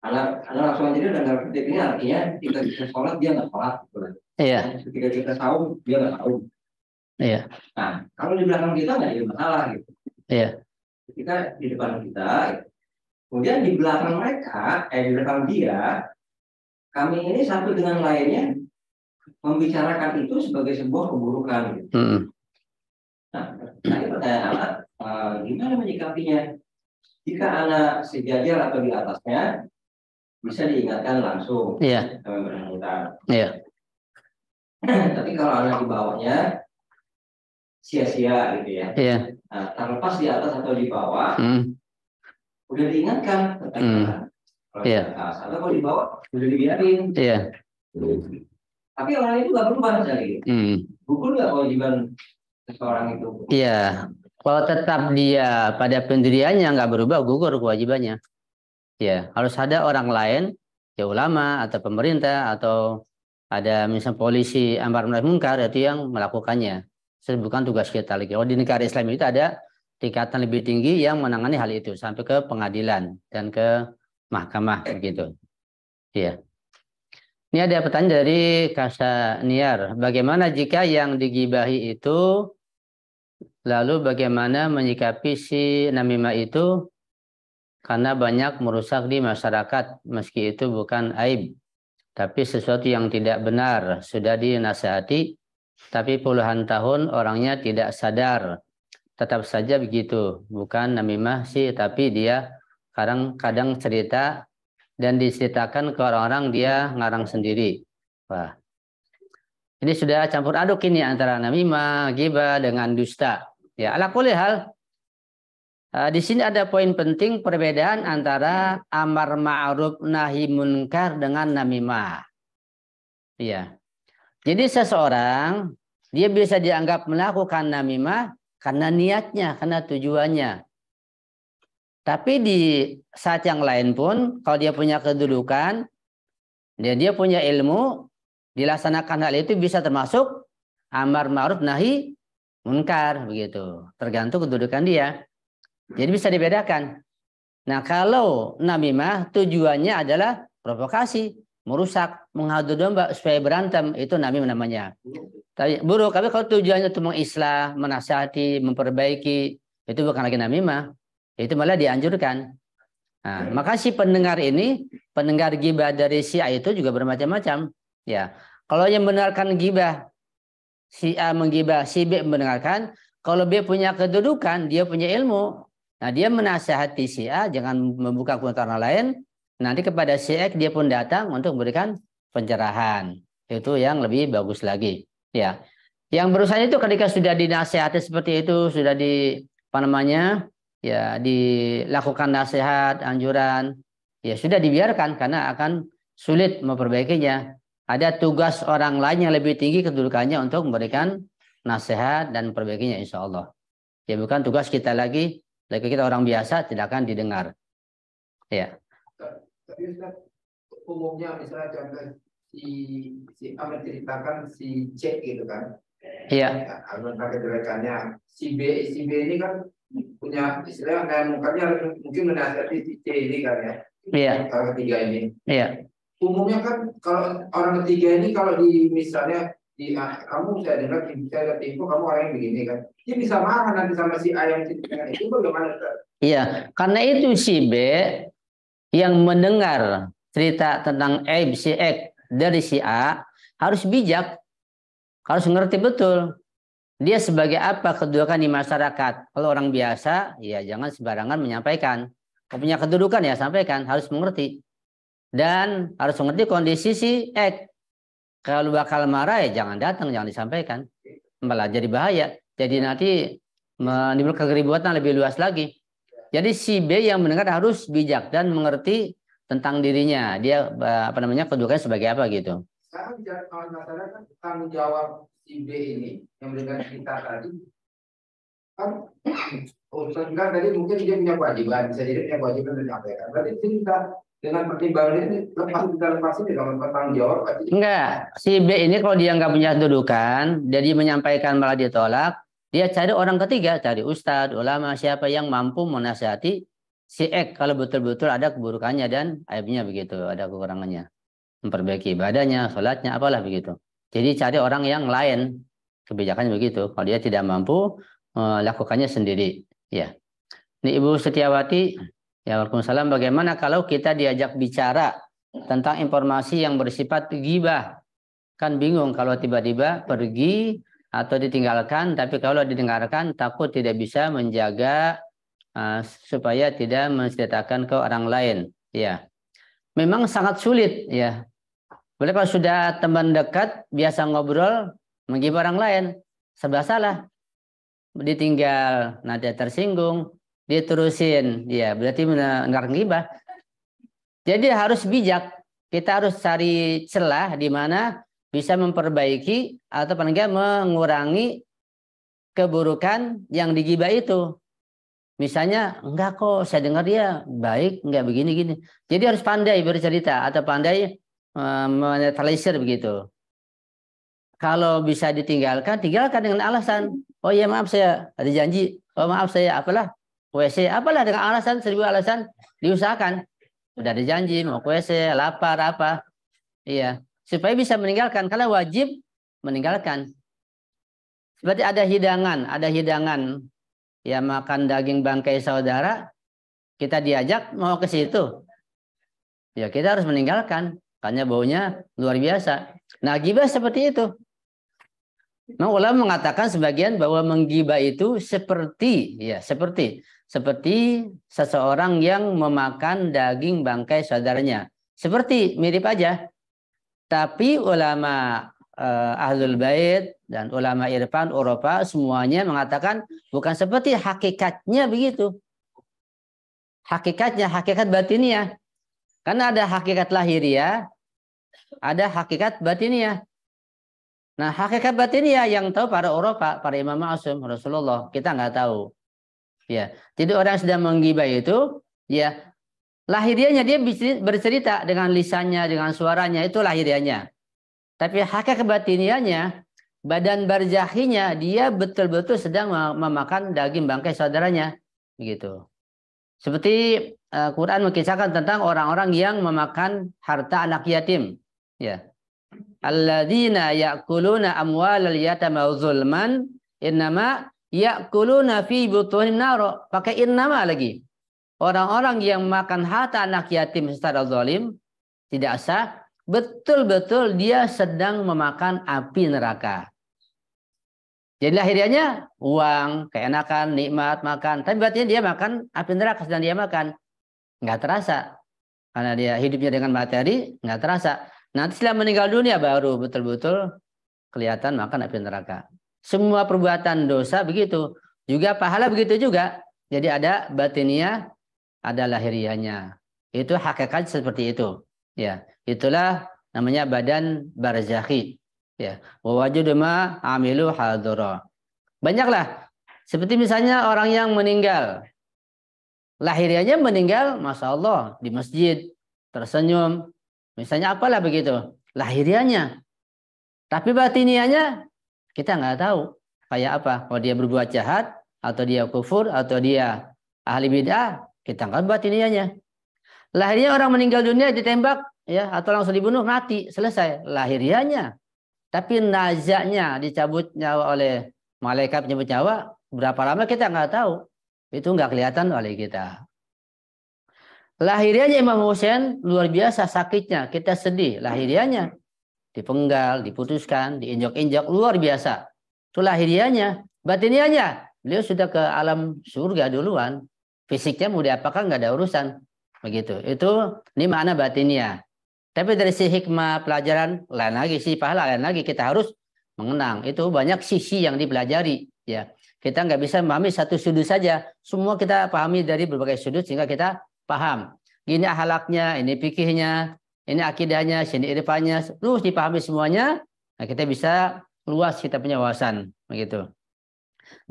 Speaker 4: Anak langsung aja dalam tanda kutip ini artinya ketika kita sholat dia nggak sholat, gitu.
Speaker 1: Iya.
Speaker 4: Ketika kita sahur dia nggak sahur.
Speaker 1: Iya.
Speaker 4: Nah, kalau di belakang kita nggak ada masalah gitu.
Speaker 1: Iya.
Speaker 4: Ketika di depan kita, kemudian di belakang mereka, di belakang dia, kami ini satu dengan lainnya membicarakan itu sebagai sebuah keburukan. Gitu. Nah, tadi pertanyaan anak, gimana menyikapinya? Jika anak sejajar atau di atasnya, bisa diingatkan langsung.
Speaker 1: Iya.
Speaker 4: Sama bersangkutan.
Speaker 1: Iya.
Speaker 4: Tapi kalau anak di bawahnya, sia-sia gitu ya.
Speaker 1: Iya.
Speaker 4: Nah, terlepas di atas atau di bawah, udah diingatkan. Kalau di atas atau kalau di bawah, udah dibiarin.
Speaker 1: Iya.
Speaker 4: Tapi orang itu nggak berubah sekali. Gugur nggak kewajiban seseorang itu?
Speaker 1: Iya. Kalau tetap dia pada pendiriannya nggak berubah, gugur kewajibannya. Ya, harus ada orang lain, ya ulama atau pemerintah atau ada misalnya polisi amar ma'ruf munkar itu yang melakukannya. Itu bukan tugas kita lagi. Kalau di negara Islam itu ada tingkatan lebih tinggi yang menangani hal itu sampai ke pengadilan dan ke mahkamah begitu. Iya. Ini ada pertanyaan dari Kasa Niar. Bagaimana jika yang digibahi itu, lalu bagaimana menyikapi si namimah itu karena banyak merusak di masyarakat, meski itu bukan aib, tapi sesuatu yang tidak benar, sudah dinasihati, tapi puluhan tahun orangnya tidak sadar. Tetap saja begitu, bukan namimah sih, tapi dia kadang-kadang cerita dan diceritakan ke orang-orang dia ngarang sendiri. Wah, ini sudah campur aduk ini antara namimah, ghibah dengan dusta. Ya, ala kulli hal, di sini ada poin penting perbedaan antara amar ma'ruf nahi munkar dengan namimah. Iya. Jadi seseorang dia bisa dianggap melakukan namimah karena niatnya, karena tujuannya. Tapi di saat yang lain pun, kalau dia punya kedudukan, dia punya ilmu, dilaksanakan hal itu bisa termasuk amar ma'ruf nahi munkar, begitu. Tergantung kedudukan dia. Jadi bisa dibedakan. Nah, kalau namimah tujuannya adalah provokasi, merusak, mengadu domba supaya berantem, itu namimah namanya. Tapi buruk, tapi kalau tujuannya itu mengislah, menasihati, memperbaiki, itu bukan lagi namimah. Itu malah dianjurkan. Nah, maka si pendengar ini, pendengar ghibah dari si A itu juga bermacam-macam. Ya, kalau yang membenarkan ghibah, si A menggibah, si B mendengarkan. Kalau B punya kedudukan, dia punya ilmu. Nah, dia menasihati si A jangan membuka komentar orang lain. Nanti kepada si X dia pun datang untuk memberikan pencerahan. Itu yang lebih bagus lagi. Ya, yang berusaha itu ketika sudah dinasihati seperti itu, sudah dilakukan nasihat, anjuran, ya sudah dibiarkan karena akan sulit memperbaikinya. Ada tugas orang lain yang lebih tinggi kedudukannya untuk memberikan nasihat dan memperbaikinya insya Allah. Ya bukan tugas kita lagi kita orang biasa tidak akan didengar. Ya.
Speaker 2: Tapi Ustaz, umumnya misalnya contoh si A menceritakan si C gitu kan.
Speaker 1: Iya.
Speaker 2: Tentang kejelekannya si B ini kan punya istilah kayak mukanya mungkin menasihati si C ini kan ya.
Speaker 1: Iya.
Speaker 2: Kalau ketiga ini.
Speaker 1: Iya.
Speaker 2: Umumnya kan kalau orang ketiga ini kalau di misalnya kamu saya dengar saya lihat info kamu orang yang begini kan, dia bisa marah nanti sama si A yang ceritakan itu bagaimana?
Speaker 1: Iya, karena itu si B yang mendengar cerita tentang aib si X dari si A harus bijak, harus ngerti betul. Dia sebagai apa kedudukan di masyarakat. Kalau orang biasa, ya jangan sembarangan menyampaikan. Kalau punya kedudukan ya sampaikan, harus mengerti. Dan harus mengerti kondisi si X. Kalau bakal marah ya jangan datang, jangan disampaikan. Malah jadi bahaya. Jadi nanti menimbulkan keributan lebih luas lagi. Jadi si B yang mendengar harus bijak dan mengerti tentang dirinya. Dia kedudukannya sebagai apa gitu.
Speaker 2: Sekarang bicara kawan masyarakat, tanggung jawab si B ini yang mendengar kita tadi kan Ustaz bilang tadi mungkin dia punya kewajiban, bisa jadi punya kewajiban menyampaikan. Berarti kita dengan pertimbangan ini lepas ini dalam tanggung jawab.
Speaker 1: Enggak, si B ini kalau dia nggak punya kedudukan, jadi menyampaikan malah ditolak, dia cari orang ketiga, cari ustadz, ulama, siapa yang mampu menasihati si X kalau betul-betul ada keburukannya dan aibnya begitu, ada kekurangannya. Memperbaiki ibadahnya, sholatnya, apalah begitu. Jadi cari orang yang lain, kebijakannya begitu. Kalau dia tidak mampu, lakukannya sendiri. Ya. Ini Ibu Setiawati, ya Waalaikumsalam, bagaimana kalau kita diajak bicara tentang informasi yang bersifat ghibah? Kan bingung kalau tiba-tiba pergi atau ditinggalkan, tapi kalau didengarkan takut tidak bisa menjaga supaya tidak menceritakan ke orang lain. Ya. Memang sangat sulit ya. Boleh kalau sudah teman dekat biasa ngobrol menggibah orang lain, serba salah. Ditinggal nanti tersinggung, diterusin, ya berarti mendengar gibah. Jadi harus bijak. Kita harus cari celah di mana bisa memperbaiki atau paling enggak mengurangi keburukan yang digibah itu. Misalnya, enggak kok, saya dengar dia baik, enggak begini-gini. Jadi harus pandai bercerita atau pandai menetralisir begitu. Kalau bisa ditinggalkan, tinggalkan dengan alasan. Oh iya maaf saya ada janji. Oh maaf saya apalah WC. Apalah dengan alasan 1000 alasan diusahakan. Sudah ada janji mau ke WC, lapar apa. Iya. Supaya bisa meninggalkan. Karena wajib meninggalkan. Seperti ada hidangan. Ya makan daging bangkai saudara. Kita diajak mau ke situ. Ya kita harus meninggalkan. Karena baunya luar biasa. Nah ghibah seperti itu. Nah, ulama mengatakan sebagian bahwa menggibah itu seperti seseorang yang memakan daging bangkai saudaranya. Seperti mirip aja. Tapi ulama Ahlul Bait dan ulama Irfan Eropa semuanya mengatakan bukan seperti hakikatnya begitu. Hakikat batiniah. Karena ada hakikat lahiriah, ada hakikat batiniah. Nah, hakikat batiniah yang tahu para Eropa, para Imam Ma'asum, Rasulullah, kita nggak tahu. Ya, jadi orang yang sedang menggibah itu, ya lahiriahnya dia bercerita dengan lisannya, dengan suaranya, itu lahiriahnya. Tapi hakikat batiniahnya, badan barzahinya, dia betul-betul sedang memakan daging bangkai saudaranya, begitu. Seperti Quran mengisahkan tentang orang-orang yang memakan harta anak yatim, ya. Alladzina ya'kuluna amwalal yatama zulman innama ya'kuluna fi butunin nar. Pakai innama lagi. Orang-orang yang makan harta anak yatim secara zalim tidak sah, betul-betul dia sedang memakan api neraka. Jadi lahiriahnya uang, keenakan, nikmat, makan, tapi berarti dia makan api neraka sedang dia makan. Enggak terasa. Karena dia hidupnya dengan materi, enggak terasa. Nanti setelah meninggal dunia baru betul-betul kelihatan makan api neraka. Semua perbuatan dosa begitu. Juga pahala begitu juga. Jadi ada batiniah, ada lahiriahnya. Itu hakikat seperti itu. Ya, itulah namanya badan barzakhi. Ya, wa wajudu ma amilu hadira. Banyaklah. Seperti misalnya orang yang meninggal. Lahiriahnya meninggal, Masya Allah, di masjid, tersenyum. Misalnya apalah begitu, lahiriahnya. Tapi batiniahnya kita nggak tahu kayak apa. Kalau dia berbuat jahat, atau dia kufur, atau dia ahli bid'ah, kita nggak tahu batiniahnya. Lahirnya orang meninggal dunia ditembak, ya, atau langsung dibunuh mati, selesai. Lahiriahnya. Tapi nazaknya dicabut nyawa oleh malaikat penyebut nyawa, berapa lama kita nggak tahu. Itu nggak kelihatan oleh kita. Lahiriahnya Imam Husain luar biasa sakitnya, kita sedih. Lahiriahnya dipenggal, diputuskan, diinjak-injak, luar biasa. Itu lahirianya. Batinianya, beliau sudah ke alam surga duluan. Fisiknya mau diapakan nggak ada urusan. Begitu. Ini makna batinnya. Tapi dari si hikmah pelajaran lain lagi, si pahala lain lagi, kita harus mengenang. Itu banyak sisi yang dipelajari. Ya, kita nggak bisa memahami satu sudut saja. Semua kita pahami dari berbagai sudut sehingga kita paham. Ini ahlaknya, ini fikihnya, ini akidahnya, sini irfannya, terus dipahami semuanya. Nah, kita bisa luas kita punya wawasan. Begitu.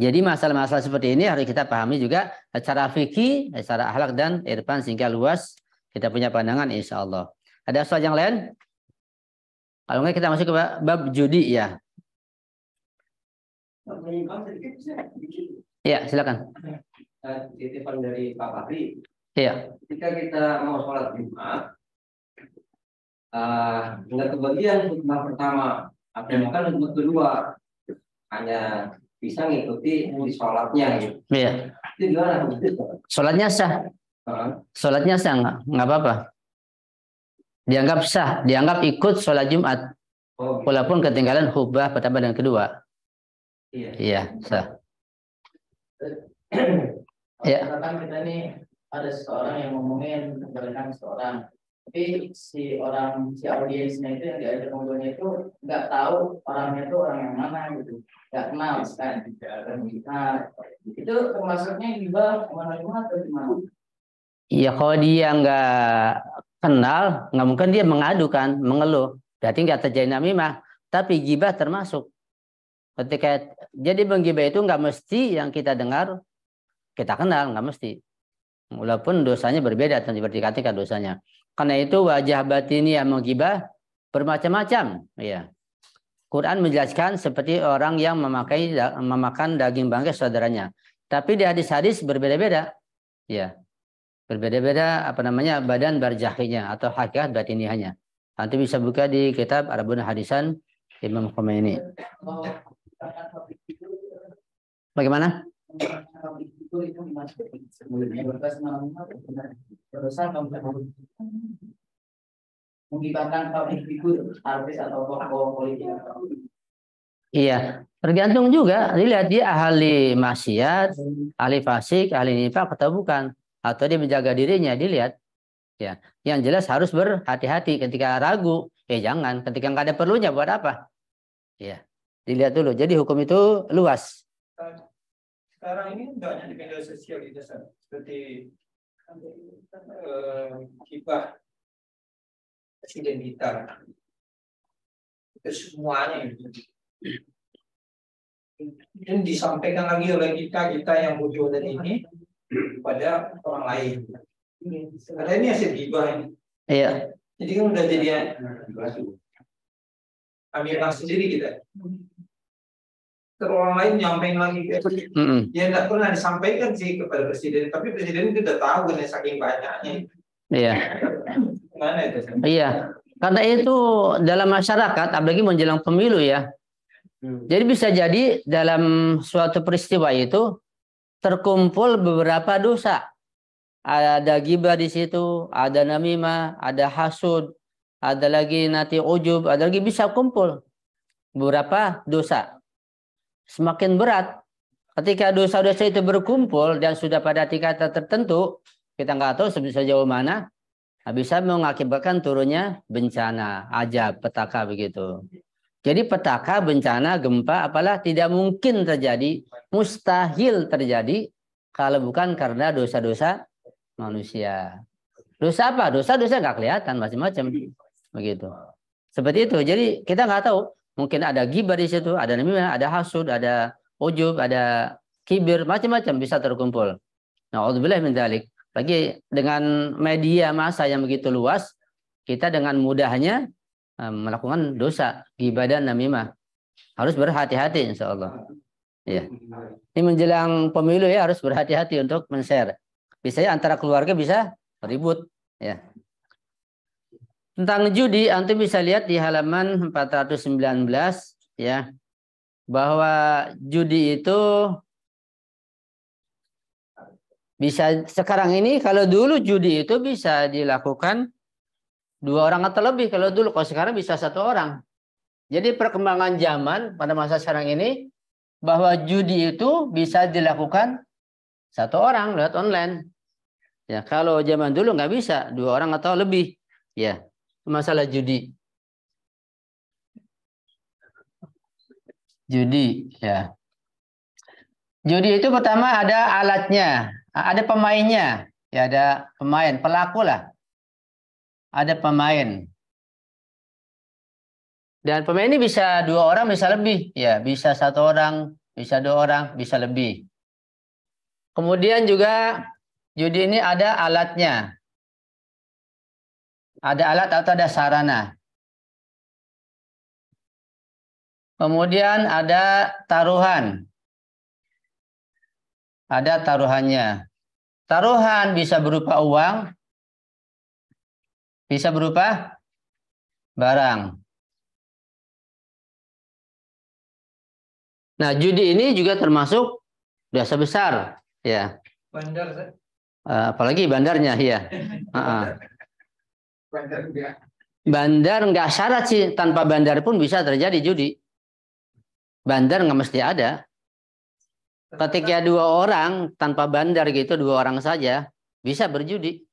Speaker 1: Jadi masalah-masalah seperti ini harus kita pahami juga secara fikih, secara akhlak dan irfan sehingga luas kita punya pandangan insya Allah. Ada soal yang lain? Kalau enggak kita masuk ke bab judi ya. Iya, silakan.
Speaker 4: Titipan dari Pak Fahri.
Speaker 1: Iya.
Speaker 4: Ketika kita mau sholat Jumat, nggak kebagian khutbah pertama, apa yang makan khutbah kedua, hanya bisa ngikuti di sholatnya gitu.
Speaker 1: Iya.
Speaker 4: Itu gimana?
Speaker 1: Sholatnya sah. Sholatnya sah nggak apa-apa. Dianggap sah, dianggap ikut sholat Jumat.
Speaker 4: Oh, gitu.
Speaker 1: Walaupun ketinggalan khutbah pertama dan kedua.
Speaker 4: Iya.
Speaker 1: Iya, sah.
Speaker 4: Ya. Kan kita nih ada seseorang yang ngomongin kebenaran seseorang, tapi si audiensnya itu yang diajak ngobrolnya itu nggak tahu orangnya itu orang yang mana gitu, nggak kenal kan. Nah, itu termasuknya juga mana atau gimana?
Speaker 1: Iya, kalau dia nggak kenal, nggak mungkin dia mengadukan, mengeluh. Berarti nggak terjadi namimah. Tapi gibah termasuk. Ketika jadi menggibah itu nggak mesti yang kita dengar kita kenal, nggak mesti. Walaupun dosanya berbeda, tentu dikatakan dosanya. Karena itu wajah batini yang menggibah bermacam-macam. Ya. Quran menjelaskan seperti orang yang memakan daging bangkai saudaranya. Tapi di hadis-hadis berbeda-beda. Ya. Berbeda-beda badan barjahinya atau hakikat batiniahnya. Nanti bisa buka di kitab Arba'un Hadisan Imam Khomeini. Bagaimana? Iya, tergantung juga. Dilihat dia ahli maksiat, ahli fasik, ahli nifaq atau bukan, atau dia menjaga dirinya. Dilihat, ya. Yang jelas harus berhati-hati ketika ragu. Jangan. Ketika nggak ada perlunya buat apa? Ya, dilihat dulu. Jadi hukum itu luas.
Speaker 3: Sekarang ini nggak hanya di media sosial itu seperti hibah presiden kita, itu semuanya itu. Dan disampaikan lagi oleh kita yang bodoh dan ini pada orang lain. Karena ini hasil hibah.
Speaker 1: Iya.
Speaker 3: Jadi kan udah jadi ambil sendiri kita. Terus orang lain nyampein lagi ya tidak pernah disampaikan sih kepada presiden, tapi presiden itu udah tahu kan saking banyaknya.
Speaker 1: Iya.
Speaker 3: Gimana itu?
Speaker 1: Iya, karena itu dalam masyarakat, apalagi menjelang pemilu ya. Jadi bisa jadi dalam suatu peristiwa itu terkumpul beberapa dosa. Ada ghibah di situ, ada namimah, ada hasud, ada lagi nanti ujub, ada lagi bisa kumpul beberapa dosa. Semakin berat ketika dosa-dosa itu berkumpul dan sudah pada tingkatan tertentu, kita nggak tahu sejauh mana, bisa mengakibatkan turunnya bencana, ajab, petaka begitu. Jadi petaka, bencana, gempa, apalah tidak mungkin terjadi, mustahil terjadi kalau bukan karena dosa-dosa manusia. Dosa apa? Dosa-dosa nggak kelihatan, macam-macam begitu. Seperti itu. Jadi kita nggak tahu. Mungkin ada ghibah di situ, ada namimah, ada hasud, ada ujub, ada kibir, macam-macam bisa terkumpul. Na'udzubillah min dzalik. Lagi dengan media massa yang begitu luas, kita dengan mudahnya melakukan dosa, ghibah dan namimah. Harus berhati-hati insya Allah. Ya. Ini menjelang pemilu ya harus berhati-hati untuk men-share. Biasanya antara keluarga bisa ribut. Ya. Tentang judi, antum bisa lihat di halaman 419 ya, bahwa judi itu bisa sekarang ini, kalau dulu judi itu bisa dilakukan 2 orang atau lebih kalau dulu, kalau sekarang bisa 1 orang. Jadi perkembangan zaman pada masa sekarang ini bahwa judi itu bisa dilakukan satu orang lewat online. Ya, kalau zaman dulu nggak bisa, 2 orang atau lebih. Ya, masalah judi. Judi, ya. Judi itu pertama ada alatnya, ada pemainnya, ya ada pemain, pelaku lah. Ada pemain. Dan pemain ini bisa 2 orang, bisa lebih, ya bisa 1 orang, bisa 2 orang, bisa lebih. Kemudian juga judi ini ada alatnya, ada alat atau ada sarana. Kemudian ada taruhan, ada taruhannya. Taruhan bisa berupa uang, bisa berupa barang. Nah, judi ini juga termasuk dosa besar, ya.
Speaker 3: Bandar,
Speaker 1: Apalagi bandarnya, ya. Bandar nggak syarat sih, tanpa bandar pun bisa terjadi judi. Bandar nggak mesti ada. Ketika 2 orang tanpa bandar gitu, 2 orang saja bisa berjudi.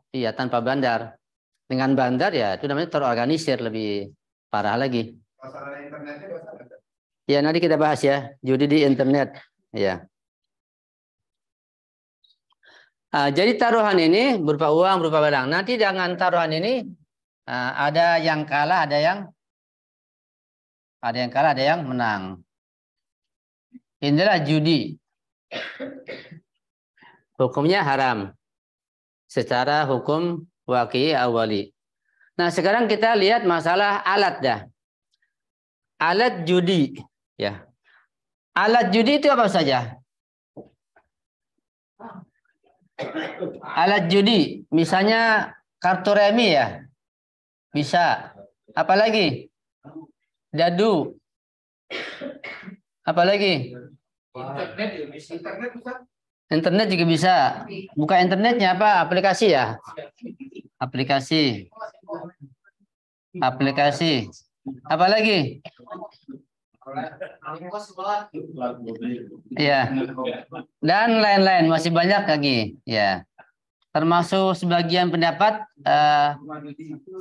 Speaker 1: Iya, tanpa bandar. Dengan bandar ya itu namanya terorganisir, lebih parah lagi.
Speaker 2: Masalah internetnya masalah.
Speaker 1: Ya, nanti kita bahas ya, judi di internet. Ya. Jadi taruhan ini berupa uang, berupa barang. Nanti dengan taruhan ini ada yang kalah, ada yang kalah, ada yang menang. Inilah judi. Hukumnya haram secara hukum waqi awali. Nah, sekarang kita lihat masalah alat dah. Alat judi, ya. Alat judi itu apa saja? Alat judi, misalnya kartu remi ya. Bisa. Apalagi? Dadu. Apalagi?
Speaker 3: internet juga bisa.
Speaker 1: Internet juga bisa. Buka internetnya apa? Aplikasi ya? Aplikasi. Aplikasi. Apalagi? Ya. Dan lain-lain, masih banyak lagi, ya. Termasuk sebagian pendapat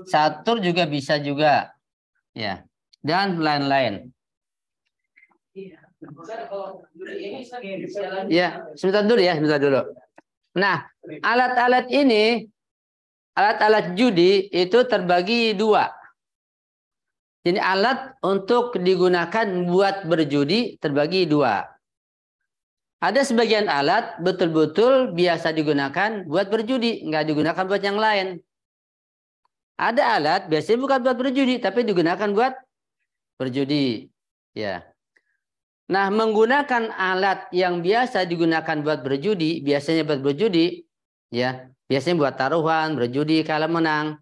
Speaker 1: catur juga bisa juga, ya. Dan lain-lain. Ya, sebentar dulu ya, sebentar dulu. Nah, alat-alat ini, alat-alat judi itu terbagi 2. Jadi alat untuk digunakan buat berjudi terbagi 2. Ada sebagian alat betul-betul biasa digunakan buat berjudi, nggak digunakan buat yang lain. Ada alat biasanya bukan buat berjudi, tapi digunakan buat berjudi. Ya. Nah, menggunakan alat yang biasa digunakan buat berjudi, biasanya buat berjudi, ya, biasanya buat taruhan, berjudi kalau menang.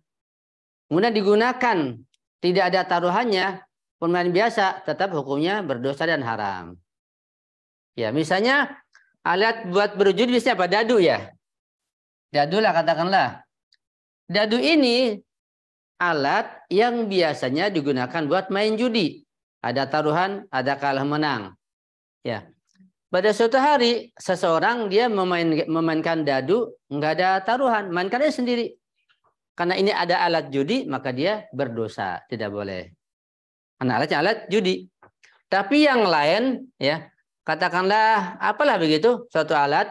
Speaker 1: Kemudian digunakan tidak ada taruhannya, pemain biasa, tetap hukumnya berdosa dan haram. Ya, misalnya alat buat berjudi biasanya apa? Dadu ya. Dadu lah katakanlah. Dadu ini alat yang biasanya digunakan buat main judi. Ada taruhan, ada kalah menang. Ya. Pada suatu hari seseorang dia memainkan dadu, nggak ada taruhan, mainkannya sendiri. Karena ini ada alat judi, maka dia berdosa, tidak boleh. Karena alatnya alat judi. Tapi yang lain, ya, katakanlah apalah begitu, suatu alat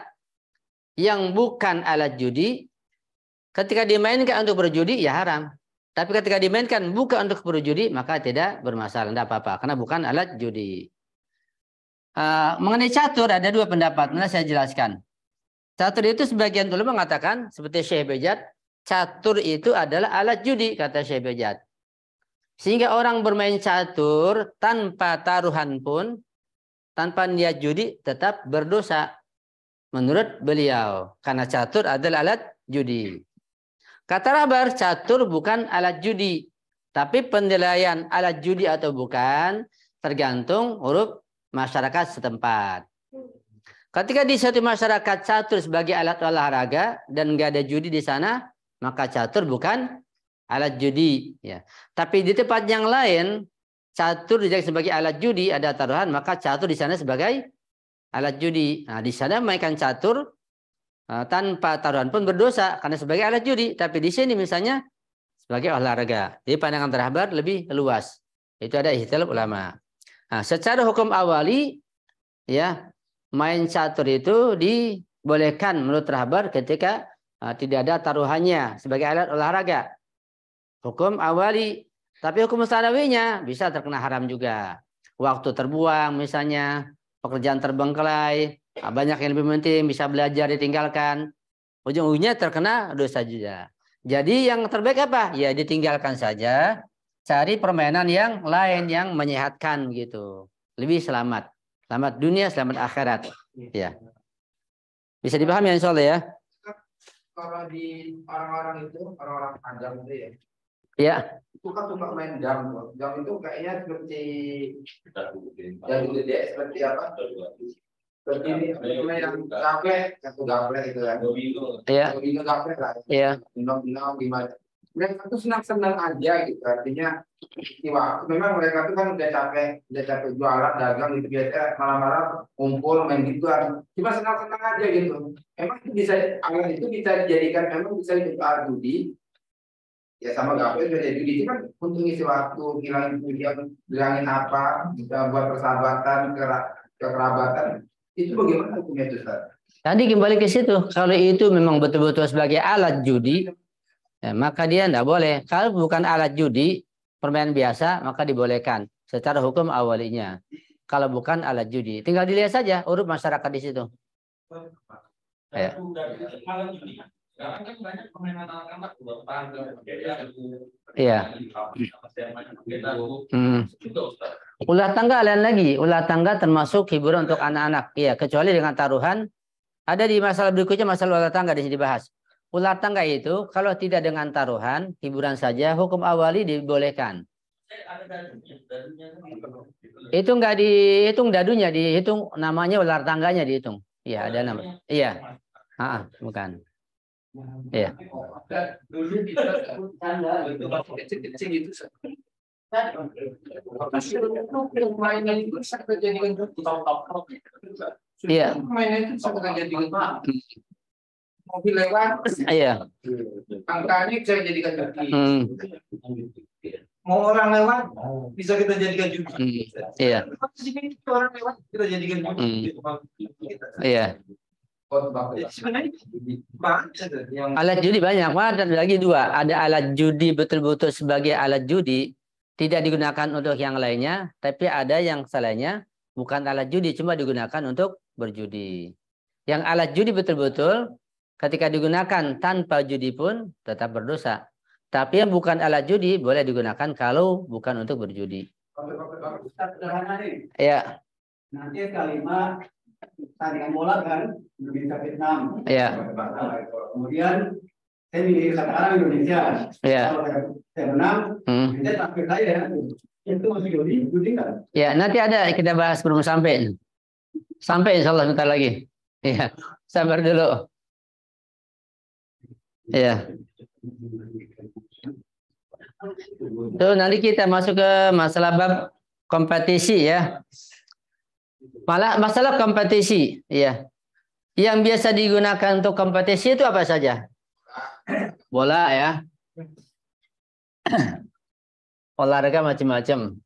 Speaker 1: yang bukan alat judi, ketika dimainkan untuk berjudi ya haram. Tapi ketika dimainkan bukan untuk berjudi, maka tidak bermasalah, tidak apa-apa, karena bukan alat judi. Mengenai catur ada 2 pendapat, mana saya jelaskan. Catur itu sebagian dulu mengatakan, seperti Syekh Bejat, catur itu adalah alat judi, kata Syekh Bejat. Sehingga orang bermain catur tanpa taruhan pun, tanpa niat judi, tetap berdosa. Menurut beliau, karena catur adalah alat judi. Kata Rabar, catur bukan alat judi. Tapi penilaian alat judi atau bukan tergantung huruf masyarakat setempat. Ketika di suatu masyarakat catur sebagai alat olahraga dan nggak ada judi di sana, maka catur bukan alat judi. Ya. Tapi di tempat yang lain, catur dijadikan sebagai alat judi, ada taruhan, maka catur di sana sebagai alat judi. Nah, di sana memainkan catur tanpa taruhan pun berdosa karena sebagai alat judi. Tapi di sini misalnya sebagai olahraga. Jadi pandangan terhabar lebih luas. Itu ada ikhtilaf ulama. Nah, secara hukum awali, ya, main catur itu dibolehkan menurut terhabar ketika tidak ada taruhannya sebagai alat olahraga. Hukum awali. Tapi hukum sanawinya bisa terkena haram juga. Waktu terbuang misalnya, pekerjaan terbengkelai, banyak yang lebih penting, bisa belajar ditinggalkan. Ujung-ujungnya terkena dosa juga. Jadi yang terbaik apa? Ya ditinggalkan saja. Cari permainan yang lain yang menyehatkan gitu. Lebih selamat. Selamat dunia, selamat akhirat. Ya. Bisa dipahami insya Allah ya.
Speaker 2: Kalau di orang-orang itu, orang-orang Padang itu ya.
Speaker 1: Ya.
Speaker 2: Itu kan suka main jam. Jam itu kayaknya seperti jam gede, seperti apa? Seperti ini yang gaplek, satu gaplek itu kan.
Speaker 1: Iya.
Speaker 2: Domino gaplek lah.
Speaker 1: Iya.
Speaker 2: Domino gimana? Mereka tuh senang-senang aja gitu. Artinya memang mereka tuh kan udah capek jualan dagang gitu biasa malam-malam kumpul main gituan. Cuma senang-senang aja gitu. Emang itu bisa alat itu bisa dijadikan memang bisa untuk alat judi. Ya sama gaplek juga jadi judi. Cuma untuk ngisi waktu, ngilangin pujian, bilangin apa, bisa buat persahabatan, kekerabatan. Itu bagaimana hukumnya itu, Ustaz?
Speaker 1: Tadi kembali ke situ. Kalau itu memang betul-betul sebagai alat judi, ya, maka dia tidak boleh. Kalau bukan alat judi, permainan biasa, maka dibolehkan secara hukum awalinya. Kalau bukan alat judi, tinggal dilihat saja urut masyarakat di situ. Ya.
Speaker 3: Sekarang kan banyak permainan anak-anak
Speaker 1: Iya. Ulah tangga lain lagi. Ulah tangga termasuk hiburan untuk anak-anak. Iya, kecuali dengan taruhan. Ada di masalah berikutnya masalah ulah tangga di sini dibahas. Ulah tangga itu kalau tidak dengan taruhan, hiburan saja, hukum awali dibolehkan. Itu enggak dihitung dadunya, dihitung namanya ular tangganya dihitung. Iya, ada nama. Iya. Bukan. Iya.
Speaker 2: Dulu kita tanda kecil-kecil itu. Mainan itu sampai jadi
Speaker 1: iya.
Speaker 2: Mainan itu sampai jadi mobil lewat.
Speaker 1: Iya.
Speaker 2: Angkanya bisa dijadikan judi.
Speaker 3: Mau orang lewat bisa kita jadikan judi.
Speaker 1: Iya.
Speaker 3: Orang lewat kita jadikan judi.
Speaker 1: Iya.
Speaker 3: Yang
Speaker 1: Alat judi banyak, ada lagi dua. Ada alat judi betul-betul sebagai alat judi, tidak digunakan untuk yang lainnya, tapi ada yang selainnya bukan alat judi, cuma digunakan untuk berjudi. Yang alat judi betul-betul ketika digunakan tanpa judi pun tetap berdosa. Tapi yang bukan alat judi boleh digunakan kalau bukan untuk berjudi. Ya.
Speaker 4: Nanti kalimat tandingan bola kan Indonesia Vietnam.
Speaker 1: Iya.
Speaker 4: Kemudian saya milih katakanlah Indonesia.
Speaker 1: Iya.
Speaker 4: Kalau saya menang, Indonesia tampil saya. Itu masih judi kan?
Speaker 1: Ya, nanti ada kita bahas belum sampai. Sampai insya Allah sebentar lagi. Iya. Sabar dulu. Iya. Tuh nanti kita masuk ke masalah bab kompetisi ya. Masalah kompetisi, ya. Yang biasa digunakan untuk kompetisi itu apa saja? Bola ya. Olahraga macam-macam.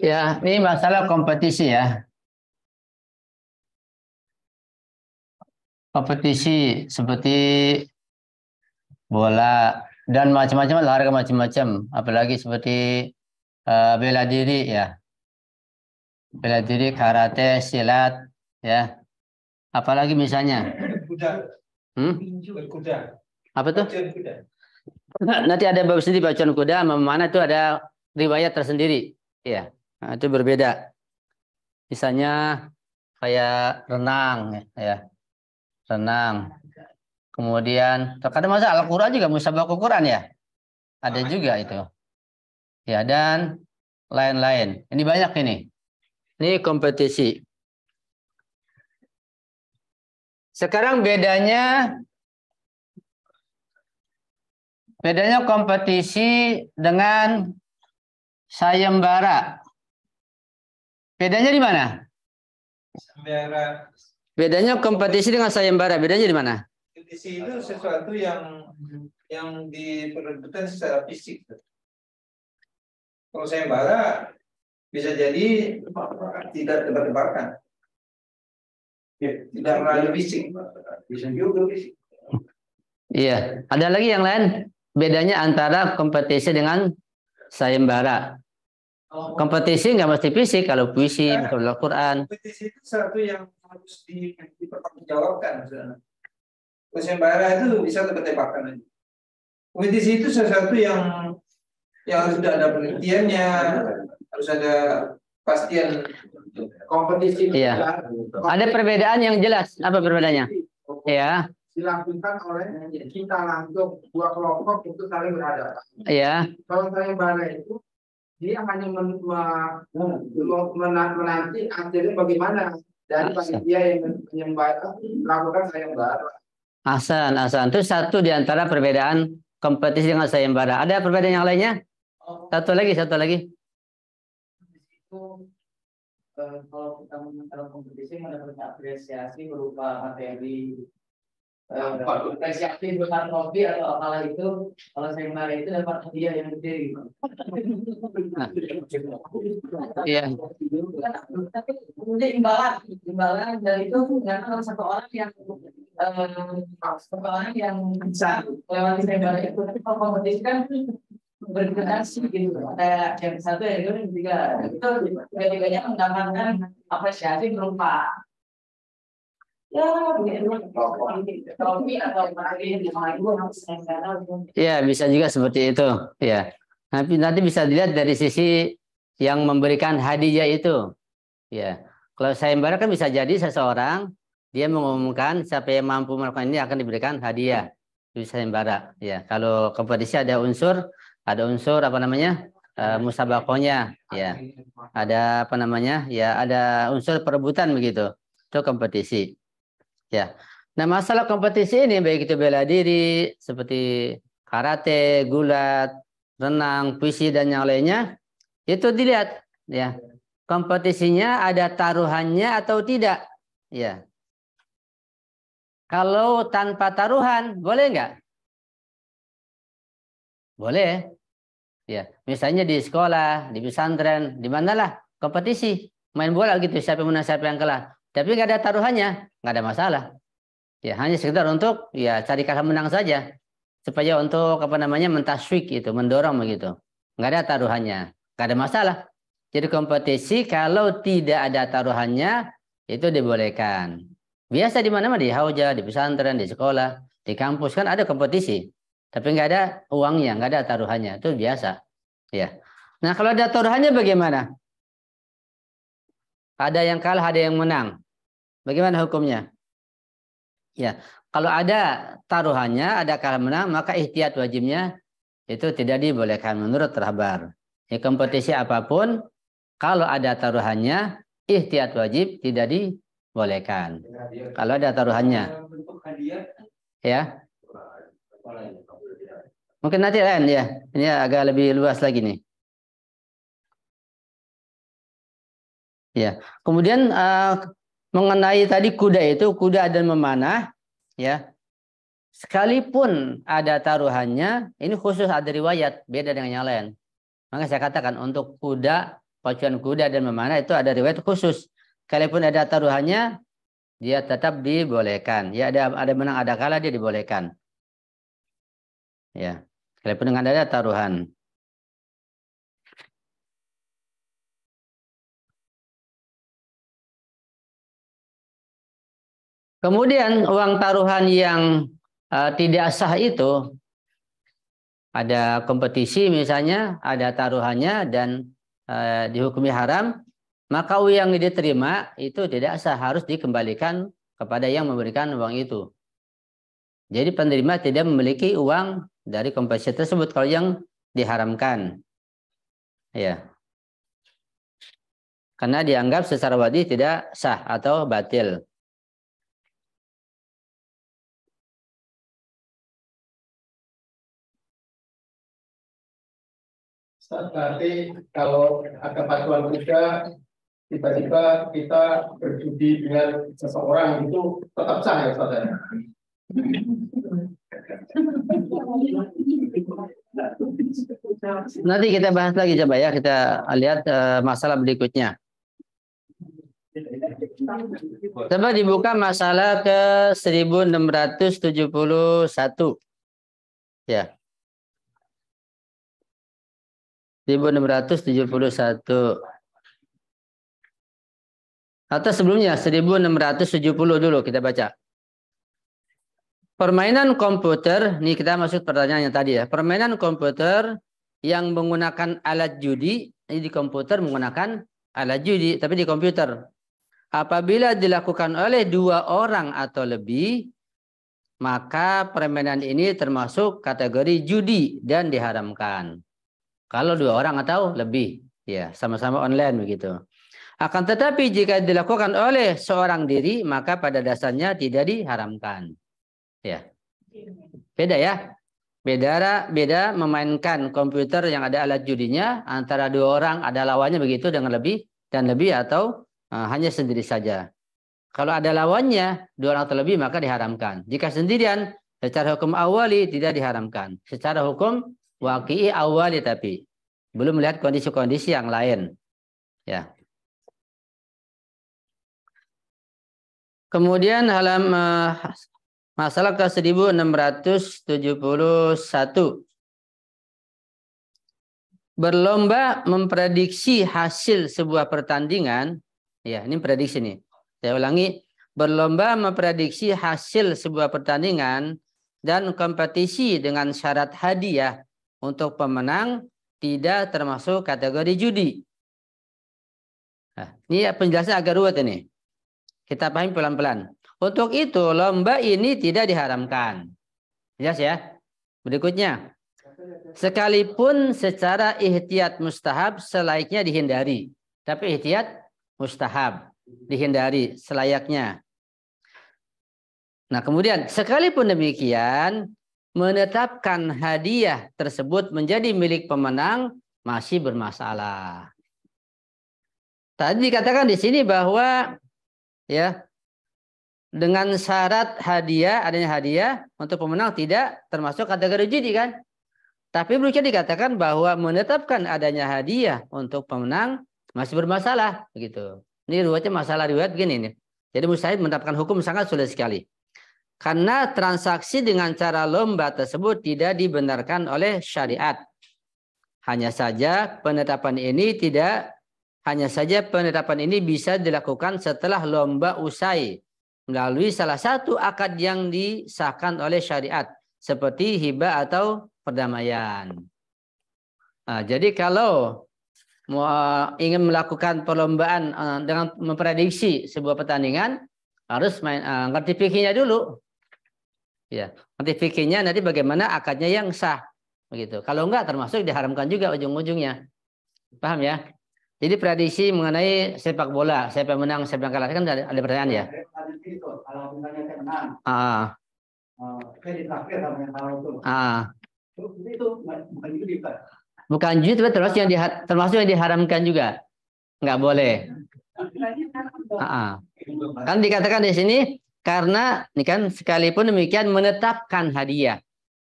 Speaker 1: Ya, ini masalah kompetisi ya. Kompetisi seperti bola dan macam-macam olahraga macam-macam, apalagi seperti bela diri ya. Bela diri, karate, silat ya. Apalagi misalnya?
Speaker 3: kuda.
Speaker 1: Apa tuh? Nanti ada bab sendiri bacaan kuda, mana itu ada riwayat tersendiri. Ya, nah, itu berbeda. Misalnya kayak renang ya. Renang. Kemudian terkadang masa Al-Quran juga musabaqah Quran ya. Ada juga itu. Ya, dan lain-lain. Ini banyak ini. Ini kompetisi. Sekarang bedanya kompetisi dengan sayembara. Bedanya di mana?
Speaker 3: Sayembara.
Speaker 1: Bedanya kompetisi dengan sayembara. Bedanya di mana?
Speaker 3: Kompetisi itu sesuatu yang diperebutkan secara fisik. Kalau sayembara bisa jadi tidak tebak-tebakan. Tidak melalui fisik. Bisa juga fisik.
Speaker 1: Iya. Ada lagi yang lain? Bedanya antara kompetisi dengan sayembara. Kompetisi nggak mesti fisik. Kalau puisi, misalnya Al-Quran.
Speaker 3: Kompetisi itu sesuatu yang harus dipertanggungjawabkan. Kalau sayembara itu bisa tebak-tebakan. Kompetisi itu sesuatu yang sudah ada penelitiannya, harus ada pastian
Speaker 2: Kompetisi
Speaker 1: Iya. Ada perbedaan yang jelas. Apa perbedaannya? Ya.
Speaker 2: dilakukan oleh kita langsung dua kelompok untuk saling berhadapan.
Speaker 1: Iya.
Speaker 2: Kalau sayembara itu dia hanya menanti hasilnya bagaimana dari panitia yang melakukan sayembara.
Speaker 1: Hasan. Itu satu di antara perbedaan kompetisi dengan sayembara. Ada perbedaan yang lainnya? Satu lagi.
Speaker 4: Itu kalau kita mengenal kompetisi mendapatkan apresiasi berupa materi, apresiasi berupa trofi atau apalah itu. Kalau sayembara itu dapat hadiah yang gede.
Speaker 1: Iya.
Speaker 4: Tapi kemudian imbalan dan itu karena satu orang yang bisa lewati sayembara itu. Tapi kalau kompetisi kan bergenerasi gitu, ada yang satu yang kedua yang ketiga, itu tiga-tiganya mendapatkan apresiasi berupa trofi atau materi
Speaker 1: ya, bisa juga seperti itu ya. Nanti bisa dilihat dari sisi yang memberikan hadiah itu ya. Kalau sayembara kan bisa jadi seseorang dia mengumumkan siapa yang mampu melakukan ini akan diberikan hadiah di sayembara ya. Kalau kompetisi ada unsur apa namanya musabaqahnya ya, ada apa namanya ya, ada unsur perebutan begitu, itu kompetisi ya. Nah, masalah kompetisi ini baik itu bela diri seperti karate, gulat, renang, puisi dan yang lainnya, itu dilihat ya kompetisinya ada taruhannya atau tidak ya. Kalau tanpa taruhan boleh nggak? Boleh. Ya, misalnya di sekolah, di pesantren, di manalah kompetisi main bola gitu, siapa yang menang siapa yang kalah. Tapi nggak ada taruhannya, nggak ada masalah. Ya, hanya sekedar untuk ya cari kalah menang saja, supaya untuk apa namanya mentaswik itu, mendorong begitu. Nggak ada taruhannya, nggak ada masalah. Jadi kompetisi kalau tidak ada taruhannya itu dibolehkan. Biasa di mana-mana, di hauja, di pesantren, di sekolah, di kampus kan ada kompetisi. Tapi nggak ada uangnya, nggak ada taruhannya, itu biasa. Ya. Nah, kalau ada taruhannya bagaimana? Ada yang kalah, ada yang menang. Bagaimana hukumnya? Ya, kalau ada taruhannya, ada kalah menang, maka ihtiyat wajibnya itu tidak dibolehkan menurut Rahbar. Di kompetisi apapun, kalau ada taruhannya, ihtiyat wajib tidak dibolehkan. Kalau ada taruhannya, ya. Mungkin nanti lain ya. Ini agak lebih luas lagi nih. Ya. Kemudian mengenai tadi kuda dan memanah, ya. Sekalipun ada taruhannya, ini khusus ada riwayat, beda dengan yang lain. Maka saya katakan untuk kuda, pacuan kuda dan memanah itu ada riwayat khusus. Sekalipun ada taruhannya, dia tetap dibolehkan. Ya, ada menang, ada kalah, dia dibolehkan. Ya. Sekalipun dengan ada taruhan. Kemudian uang taruhan yang tidak sah itu, ada kompetisi misalnya, ada taruhannya dan dihukumi haram, maka uang yang diterima itu tidak sah, harus dikembalikan kepada yang memberikan uang itu. Jadi penerima tidak memiliki uang dari kompensasi tersebut kalau yang diharamkan. Ya. Karena dianggap secara wadi tidak sah atau batil.
Speaker 6: Berarti kalau ada pacuan kuda, tiba-tiba kita berjudi dengan seseorang itu tetap sah ya Ustaz?
Speaker 1: Nanti kita bahas lagi coba ya, kita lihat masalah berikutnya. Coba dibuka masalah ke 1671. Ya. 1671. Atau sebelumnya 1670 dulu kita baca. Permainan komputer, nih kita masuk pertanyaan yang tadi ya. Permainan komputer yang menggunakan alat judi, ini di komputer menggunakan alat judi, tapi di komputer. Apabila dilakukan oleh 2 orang atau lebih, maka permainan ini termasuk kategori judi dan diharamkan. Kalau 2 orang atau lebih, ya sama-sama online begitu. Akan tetapi jika dilakukan oleh seorang diri, maka pada dasarnya tidak diharamkan. Ya, beda ya. Beda memainkan komputer yang ada alat judinya antara 2 orang ada lawannya begitu dengan lebih dan lebih atau hanya sendiri saja. Kalau ada lawannya 2 orang atau lebih maka diharamkan. Jika sendirian secara hukum awali tidak diharamkan. Secara hukum waqi'i awali tapi belum melihat kondisi-kondisi yang lain. Ya. Kemudian masalah ke 1671. Berlomba memprediksi hasil sebuah pertandingan. Ya, ini prediksi nih. Saya ulangi. Berlomba memprediksi hasil sebuah pertandingan dan kompetisi dengan syarat hadiah untuk pemenang tidak termasuk kategori judi. Nah, ini penjelasan agak ruwet ini. Kita pahami pelan-pelan. Untuk itu, lomba ini tidak diharamkan. Jelas ya? Berikutnya. Sekalipun secara ihtiyat mustahab selayaknya dihindari. Tapi ihtiyat mustahab. Dihindari selayaknya. Nah, kemudian sekalipun demikian, menetapkan hadiah tersebut menjadi milik pemenang masih bermasalah. Tadi dikatakan di sini bahwa ya dengan syarat hadiah, adanya hadiah untuk pemenang tidak termasuk kategori judi kan? Tapi berikutnya dikatakan bahwa menetapkan adanya hadiah untuk pemenang masih bermasalah begitu. Ini riwayatnya masalah riwayat gini nih. Jadi mustahil menetapkan hukum sangat sulit sekali. Karena transaksi dengan cara lomba tersebut tidak dibenarkan oleh syariat. Hanya saja penetapan ini bisa dilakukan setelah lomba usai melalui salah satu akad yang disahkan oleh syariat seperti hibah atau perdamaian. Nah, jadi kalau ingin melakukan perlombaan dengan memprediksi sebuah pertandingan harus ngerti fikihnya dulu. Ya, ngerti fikihnya nanti bagaimana akadnya yang sah begitu. Kalau enggak termasuk diharamkan juga ujung-ujungnya. Paham ya? Jadi prediksi mengenai sepak bola, siapa yang menang, siapa yang kalah kan ada pertanyaan ya.
Speaker 4: Kalau misalnya saya menang, saya ditraktir sama yang kalah itu. Itu bukan judi kan?
Speaker 1: Bukan judi, tapi termasuk yang diharamkan juga. Nggak boleh. Kan dikatakan di sini karena ini kan sekalipun demikian menetapkan hadiah.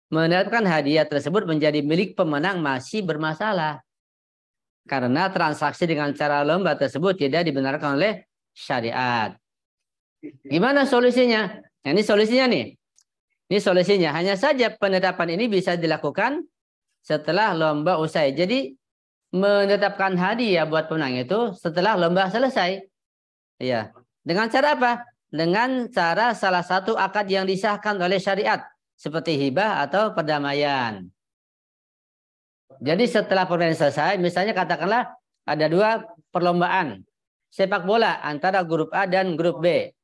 Speaker 1: Menetapkan hadiah tersebut menjadi milik pemenang masih bermasalah. Karena transaksi dengan cara lomba tersebut tidak dibenarkan oleh syariat. Gimana solusinya? Nah, ini solusinya nih. Ini solusinya. Hanya saja penetapan ini bisa dilakukan setelah lomba usai. Jadi menetapkan hadiah buat pemenang itu setelah lomba selesai. Iya. Dengan cara apa? Dengan cara salah satu akad yang disahkan oleh syariat. Seperti hibah atau perdamaian. Jadi setelah permainan selesai, misalnya katakanlah ada 2 perlombaan sepak bola antara grup A dan grup B.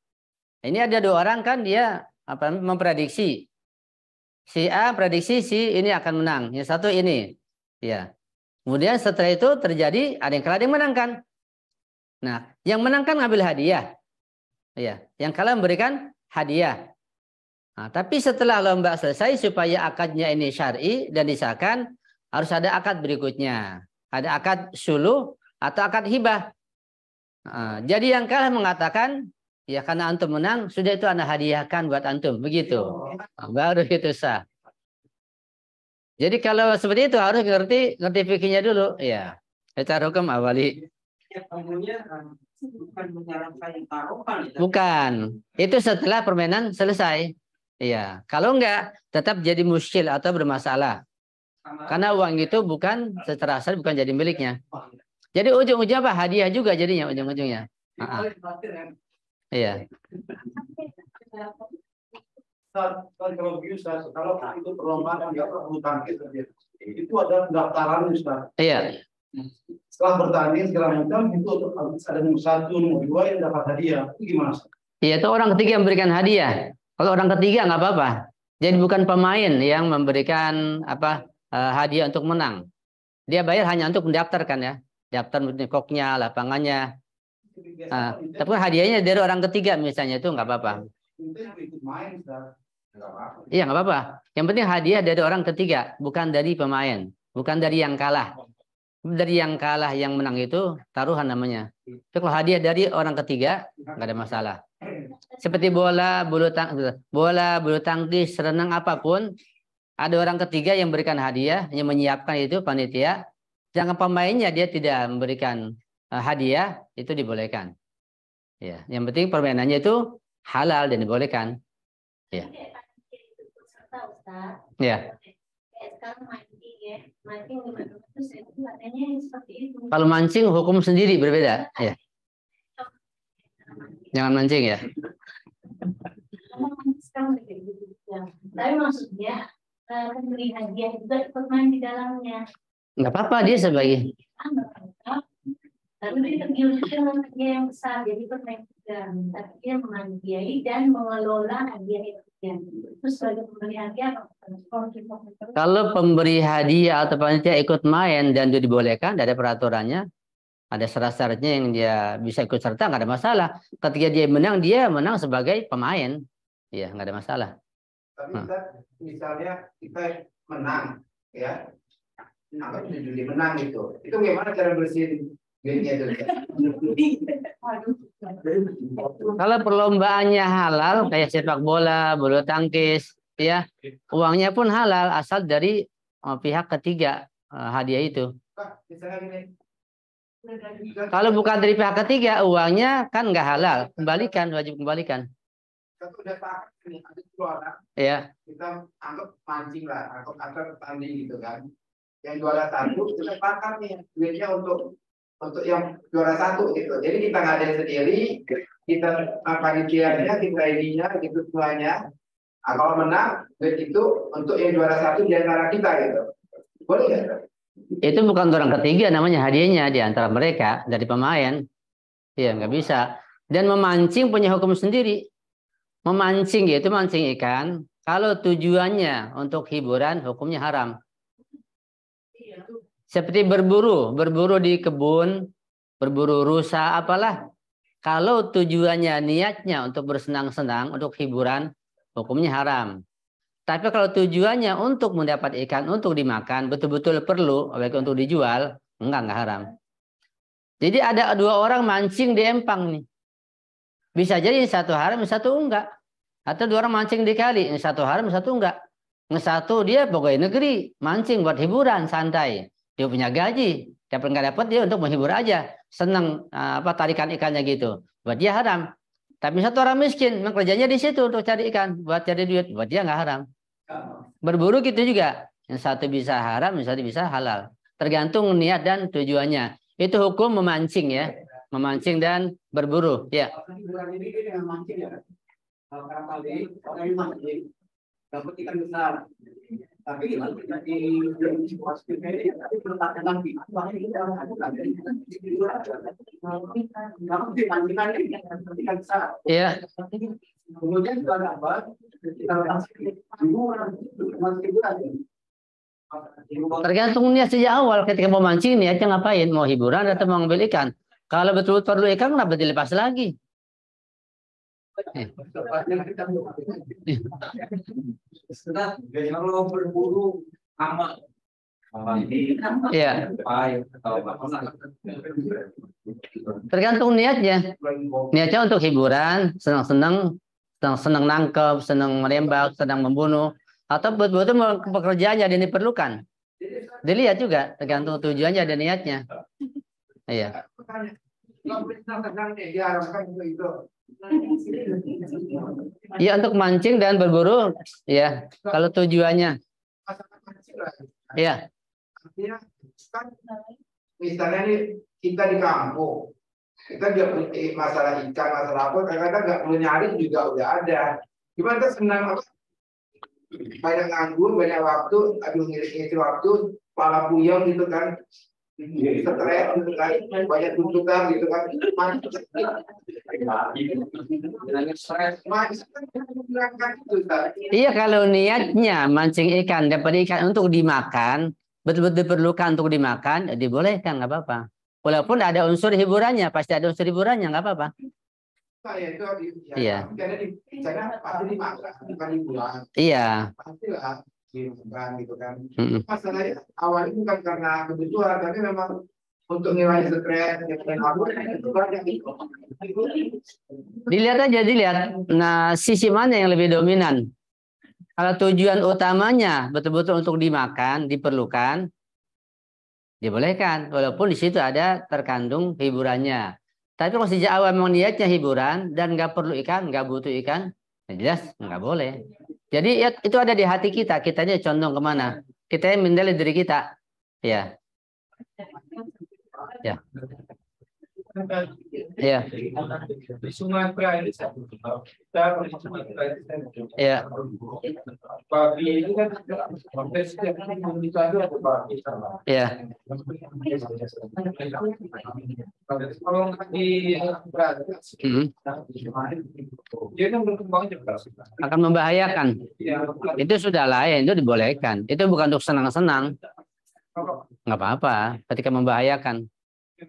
Speaker 1: Ini ada 2 orang kan dia memprediksi Si A prediksi si ini akan menang, yang satu ini. Ya. Kemudian setelah itu terjadi ada yang kalah, ada yang menang kan. Nah, yang menang kan ngambil hadiah. Ya, yang kalah memberikan hadiah. Nah, tapi setelah lomba selesai supaya akadnya ini syar'i dan disahkan, harus ada akad berikutnya. Ada akad suluh atau akad hibah. Nah, jadi yang kalah mengatakan, ya karena antum menang, sudah itu ana hadiahkan buat antum, begitu. Nah, baru itu sah. Jadi kalau seperti itu harus ngerti fikihnya dulu, ya. Secara hukum awali.
Speaker 4: Bukan menyarankan taruhan.
Speaker 1: Bukan. Itu setelah permainan selesai. Iya. Kalau enggak, tetap jadi muskil atau bermasalah. Karena uang itu bukan secara asal bukan jadi miliknya. Jadi ujung-ujungnya apa? Hadiah juga jadinya ujung-ujungnya. Iya.
Speaker 6: Kalau bisa, kalau itu perlombaan bulu tangkis itu ada pendaftaran Ustaz.
Speaker 1: Iya.
Speaker 6: Setelah bertanding segala macam itu harus ada nomor 1, nomor 2 yang dapat hadiah. Itu gimana?
Speaker 1: Iya, itu orang ketiga yang memberikan hadiah. Kalau orang ketiga nggak apa-apa. Jadi bukan pemain yang memberikan hadiah untuk menang. Dia bayar hanya untuk mendaftarkan ya. Daftar koknya, lapangannya. Tapi hadiahnya dari orang ketiga misalnya itu nggak apa-apa. Iya nggak apa-apa. Yang penting hadiah dari orang ketiga, bukan dari pemain, bukan dari yang kalah. Dari yang kalah yang menang itu taruhan namanya. Tapi kalau hadiah dari orang ketiga nggak ada masalah. Seperti bola, bulu tangkis, renang apapun, ada orang ketiga yang memberikan hadiah, yang menyiapkan itu panitia. Jangan pemainnya dia tidak memberikan hadiah, itu dibolehkan. Ya, yang penting permainannya itu halal dan dibolehkan. Ya. Ya. Kalau mancing hukum sendiri berbeda. Ya. Jangan mancing ya.
Speaker 5: Tapi maksudnya pemberi hadiah juga ikut main di dalamnya.
Speaker 1: Nggak apa-apa dia sebagai.
Speaker 5: Lalu dia tergiur dengan hadiah yang besar, jadi bermain juga. Tapi dia menghadiahi dan mengelola hadiah itu. Terus sebagai pemberi hadiah,
Speaker 1: kalau pemberi hadiah atau panitia ikut main dan itu dibolehkan, ada peraturannya, ada syarat-syaratnya yang dia bisa ikut serta, nggak ada masalah. Ketika dia menang sebagai pemain, ya nggak ada masalah.
Speaker 2: Tapi misalnya kita menang, ya, anggap judi menang itu gimana cara bersihin duitnya itu?
Speaker 1: Kalau perlombaannya halal, kayak sepak bola, bulu tangkis, ya, uangnya pun halal asal dari pihak ketiga hadiah itu. Kalau bukan dari pihak ketiga, uangnya kan nggak halal, kembalikan, wajib kembalikan.
Speaker 2: Kita udah tahu nih, ada 2 orang.
Speaker 1: Ya.
Speaker 2: Kita anggap mancing lah, atau bertanding gitu kan. Yang juara 1 kita sepakat nih duitnya untuk yang juara 1 gitu. Jadi kita nggak ada sendiri, kita panitianya, kita ininya, gitu semuanya. Nah, kalau menang, duit itu untuk yang juara 1 di antara kita gitu. Boleh nggak?
Speaker 1: Itu bukan orang ketiga, namanya hadiahnya di antara mereka dari pemain. Ya nggak bisa. Dan memancing punya hukum sendiri. Memancing yaitu mancing ikan. Kalau tujuannya untuk hiburan, hukumnya haram. Seperti berburu di kebun, berburu rusa, apalah. Kalau tujuannya niatnya untuk bersenang-senang, untuk hiburan, hukumnya haram. Tapi kalau tujuannya untuk mendapat ikan, untuk dimakan, betul-betul perlu, baik untuk dijual, enggak haram. Jadi ada 2 orang mancing di empang nih. Bisa jadi satu haram, satu enggak. Atau 2 orang mancing di kali, satu haram, satu enggak. Yang satu dia pegawai negeri, mancing buat hiburan, santai. Dia punya gaji, dapat nggak dapat dia untuk menghibur aja, senang tarikan ikannya gitu. Buat dia haram. Tapi satu orang miskin, memang kerjanya di situ untuk cari ikan, buat cari duit, buat dia nggak haram. Berburu gitu juga, yang satu bisa haram, yang satu bisa halal. Tergantung niat dan tujuannya. Itu hukum memancing ya, memancing dan berburu. Ya.
Speaker 4: Barangkali orang yang mancing dapat ikan besar, tapi di situasi ini tapi bertahan lagi.
Speaker 1: Iya.
Speaker 2: Kemudian ada apa?
Speaker 1: Tergantung niat sejak awal. Ketika mau mancing niatnya ngapain? Mau hiburan atau mau ngambil ikan? Kalau betul perlu ikan, kenapa dilepas lagi?
Speaker 3: Kalau berburu aman.
Speaker 1: Iya. Tergantung niatnya. Niatnya untuk hiburan, senang-senang, senang nangkep, senang menembak, senang membunuh, atau betul-betul pekerjaan yang diperlukan. Dilihat juga, tergantung tujuannya dan niatnya. Iya. Iya, untuk mancing dan berburu, ya. Kalau tujuannya, iya.
Speaker 2: Artinya kan misalnya nih kita di kampung, kita nggak punya masalah ikan, masalah apa, kadang-kadang nggak perlu nyari juga udah ada. Gimana kita senang apa? Banyak nganggur, banyak waktu, aduh ngisi waktu, pala puyeng gitu kan, stres gitu kan, banyak tuntutan gitu kan,
Speaker 1: Iya, kalau niatnya mancing ikan, dapat ikan untuk dimakan, betul-betul diperlukan untuk dimakan, ya dibolehkan, nggak apa-apa. Walaupun ada unsur hiburannya, pasti ada unsur hiburannya, nggak apa-apa. Iya. Iya.
Speaker 2: Pastilah gitu kan. Masalahnya awalnya bukan karena kebutuhan, tapi memang untuk ngilangin stres, itu banyak.
Speaker 1: Dilihat aja, dilihat. Nah, sisi mana yang lebih dominan? Kalau tujuan utamanya betul-betul untuk dimakan, diperlukan, dibolehkan. Walaupun di situ ada terkandung hiburannya. Tapi kalau sejak awal memang niatnya hiburan dan nggak perlu ikan, nggak butuh ikan, ya jelas nggak boleh. Jadi ya, itu ada di hati kita. Kita aja condong kemana? Kita yang menilai diri kita. Ya. Ya. Ya.
Speaker 3: Di Sumatera ini kita
Speaker 1: Ya.
Speaker 3: pagi itu kan setiap
Speaker 1: Ya.
Speaker 3: Kalau di dia kan berkembang cepat.
Speaker 1: Akan membahayakan. Itu sudah lain, itu dibolehkan. Itu bukan untuk senang-senang. Nggak apa-apa. Ketika membahayakan.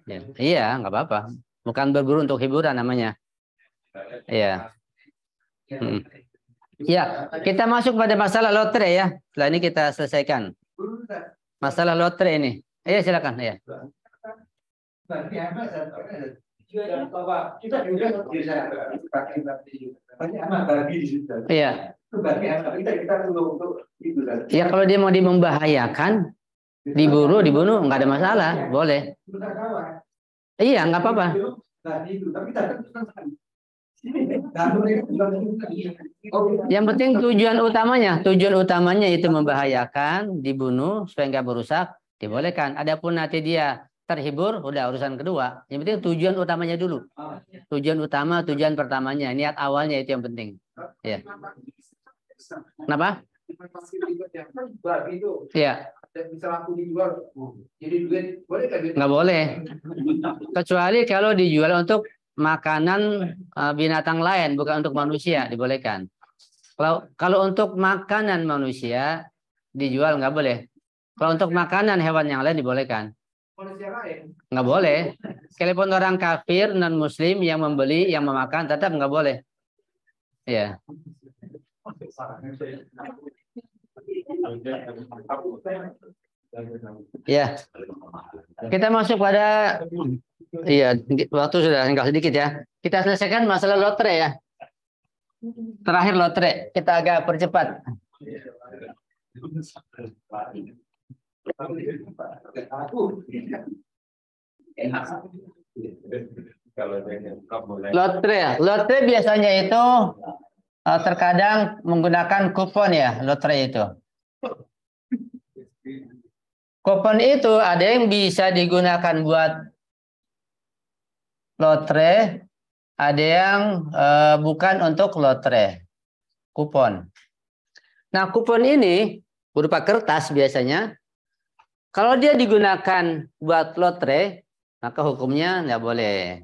Speaker 1: Ya. Iya, nggak apa-apa. Bukan berburu untuk hiburan namanya. Iya. Ya, kita masuk pada masalah lotre ya. Setelah ini kita selesaikan. Masalah lotre ini. Iya, silakan. Ya. Iya. Ya, kalau dia mau membahayakan, dibunuh, nggak ada masalah, boleh. Iya, nggak apa-apa. Yang penting tujuan utamanya itu membahayakan, dibunuh supaya nggak berusak, dibolehkan. Adapun nanti dia terhibur, udah urusan kedua. Yang penting tujuan utamanya dulu. Tujuan pertamanya, niat awalnya itu yang penting. Ya. Kenapa? Iya.
Speaker 2: Bisa laku dijual, jadi duit boleh kan?
Speaker 1: Nggak boleh, kecuali kalau dijual untuk makanan binatang lain, bukan untuk manusia, dibolehkan. Kalau untuk makanan manusia dijual nggak boleh. Kalau untuk makanan hewan yang lain dibolehkan.
Speaker 2: Manusia lain
Speaker 1: Nggak boleh. Sekalipun orang kafir non muslim yang membeli, yang memakan, tetap nggak boleh. Ya. Ya, kita masuk pada, iya, waktu sudah tinggal sedikit ya. Kita selesaikan masalah lotre ya. Terakhir lotre, kita agak percepat. Lotre biasanya itu terkadang menggunakan kupon ya, lotre itu. Kupon itu ada yang bisa digunakan buat lotre, ada yang bukan untuk lotre. Kupon. Nah, kupon ini berupa kertas biasanya. Kalau dia digunakan buat lotre, maka hukumnya nggak boleh.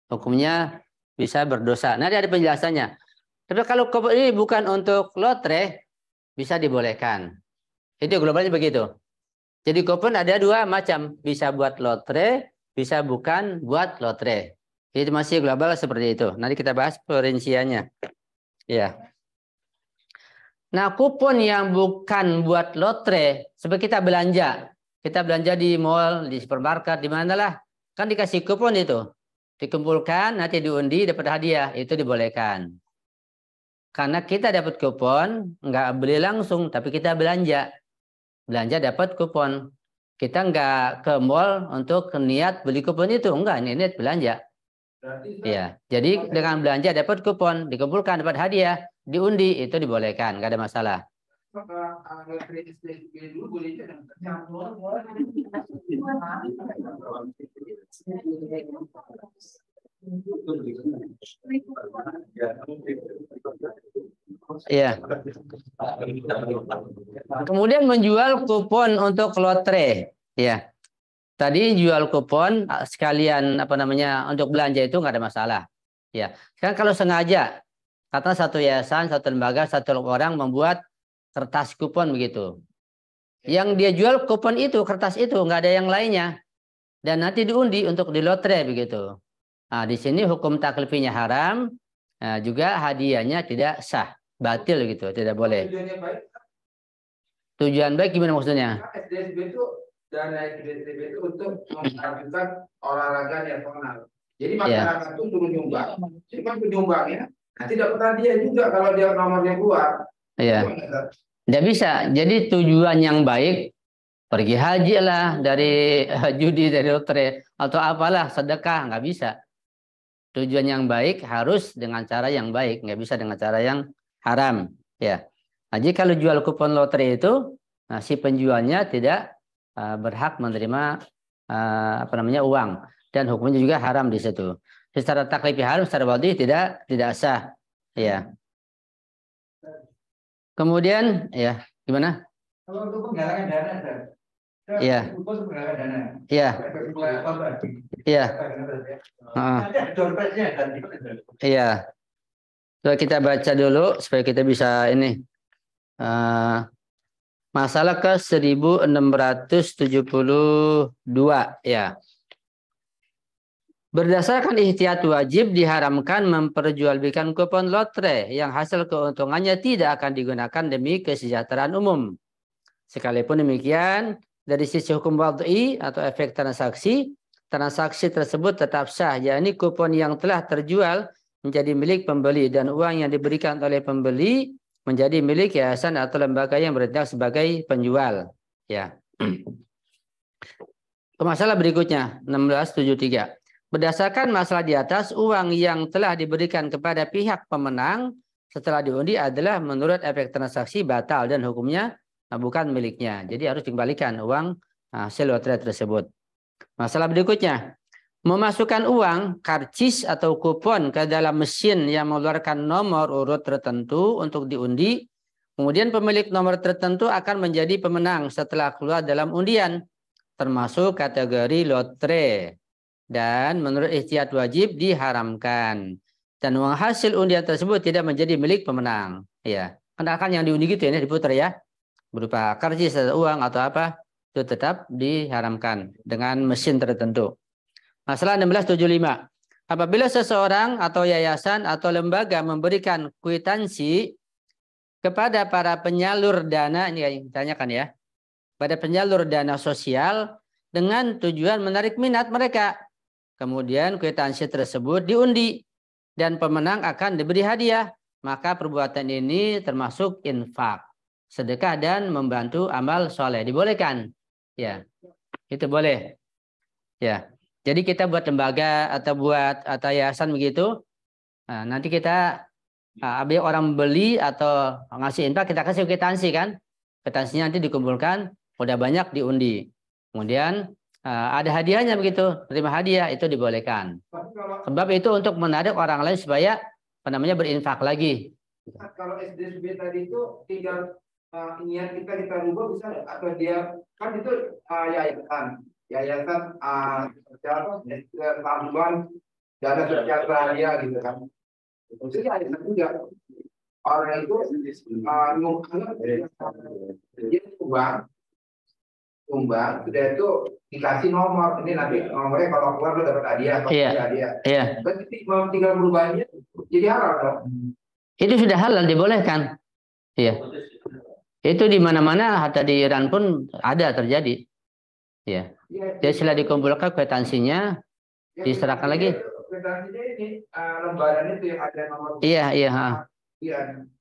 Speaker 1: Hukumnya bisa berdosa. Nah, ada penjelasannya. Tapi kalau kupon ini bukan untuk lotre, bisa dibolehkan. Itu globalnya begitu. Jadi kupon ada dua macam, bisa buat lotre, bisa bukan buat lotre. Itu masih global seperti itu. Nanti kita bahas perinciannya. Ya. Nah, kupon yang bukan buat lotre, seperti kita belanja di mall, di supermarket, di manalah, kan dikasih kupon itu, dikumpulkan, nanti diundi, dapat hadiah, itu dibolehkan. Karena kita dapat kupon, nggak beli langsung, tapi kita belanja dapat kupon. Kita nggak ke mall untuk niat beli kupon itu, enggak, ini niat belanja. Ya, jadi dengan belanja dapat kupon, dikumpulkan dapat hadiah, diundi, itu dibolehkan, nggak ada masalah. Iya. Kemudian menjual kupon untuk lotre, ya. Tadi jual kupon sekalian untuk belanja itu nggak ada masalah, ya. Kan kalau sengaja, kata satu yayasan, satu lembaga, satu orang membuat kertas kupon begitu. Yang dia jual kupon itu, kertas itu nggak ada yang lainnya, dan nanti diundi untuk di lotre begitu. Nah, di sini hukum taklifinya haram, juga hadiahnya tidak sah, batil gitu, tidak boleh. Tujuan baik gimana maksudnya?
Speaker 2: SDSB itu dana SDSB itu untuk memajukan olahraga nasional. Jadi masyarakat itu suruh nyumbang, cuma penyumbangnya tidak hadiah juga kalau dia nomornya keluar.
Speaker 1: Iya. Tidak bisa. Jadi tujuan yang baik, pergi haji lah dari judi, dari lotre, atau apalah, sedekah, nggak bisa. Tujuan yang baik harus dengan cara yang baik, nggak bisa dengan cara yang haram. Ya. Nah, jika kalau jual kupon lotre itu, si penjualnya tidak berhak menerima uang, dan hukumnya juga haram di situ. Secara taklifi haram, secara wadih tidak sah. Ya. Kemudian, ya gimana?
Speaker 3: Kalau untuk penggalangan dana,
Speaker 1: Iya. Iya. Iya. Iya. Coba kita baca dulu supaya kita bisa ini. Masalah ke 1672, ya. Berdasarkan ihtiyat wajib diharamkan memperjualbelikan kupon lotre yang hasil keuntungannya tidak akan digunakan demi kesejahteraan umum. Sekalipun demikian, dari sisi hukum wad'i atau efek transaksi tersebut tetap sah, yakni kupon yang telah terjual menjadi milik pembeli dan uang yang diberikan oleh pembeli menjadi milik yayasan atau lembaga yang bertindak sebagai penjual. Ya. Masalah berikutnya 1673. Berdasarkan masalah di atas, uang yang telah diberikan kepada pihak pemenang setelah diundi adalah menurut efek transaksi batal dan hukumnya bukan miliknya. Jadi harus dikembalikan uang hasil lotre tersebut. Masalah berikutnya, memasukkan uang, karcis atau kupon ke dalam mesin yang mengeluarkan nomor urut tertentu untuk diundi. Kemudian pemilik nomor tertentu akan menjadi pemenang setelah keluar dalam undian, termasuk kategori lotre. Dan menurut ihtiyat wajib diharamkan. Dan uang hasil undian tersebut tidak menjadi milik pemenang. Ya, karena kan yang diundi gitu ya, diputar ya. Berupa karcis atau uang atau apa, itu tetap diharamkan dengan mesin tertentu. Masalah 1675. Apabila seseorang atau yayasan atau lembaga memberikan kwitansi kepada para penyalur dana, ini yang ditanyakan ya, pada penyalur dana sosial dengan tujuan menarik minat mereka. Kemudian kwitansi tersebut diundi dan pemenang akan diberi hadiah. Maka perbuatan ini termasuk infak, sedekah dan membantu amal soleh. Dibolehkan. Ya, itu boleh. Ya, jadi kita buat lembaga atau yayasan begitu. Nah, nanti kita ambil orang beli atau ngasih infak, kita kasih kwitansi kan. Kwitansinya nanti dikumpulkan, udah banyak diundi. Kemudian ada hadiahnya begitu, terima hadiah itu dibolehkan. Sebab itu untuk menarik orang lain supaya berinfak lagi.
Speaker 2: Kalau SDSB tadi itu tinggal niat kita rubah bisa nggak? Atau dia kan itu yayasan tabungan dana sosial bahagia gitu kan. Jadi ada juga orang itu dia tumbang, sudah itu dikasih nomor. Ini nanti nomornya kalau keluar lo dapat hadiah, hadiah.
Speaker 1: Iya.
Speaker 2: Berarti tinggal berubahnya jadi halal dong.
Speaker 1: Itu sudah halal, dibolehkan. Iya. Itu di mana-mana, hatta di Iran pun ada terjadi. Ya. Jadi setelah dikumpulkan kwitansinya, diserahkan lagi.
Speaker 2: Kwitansinya ini lembaran itu yang ada nomor.
Speaker 1: Iya.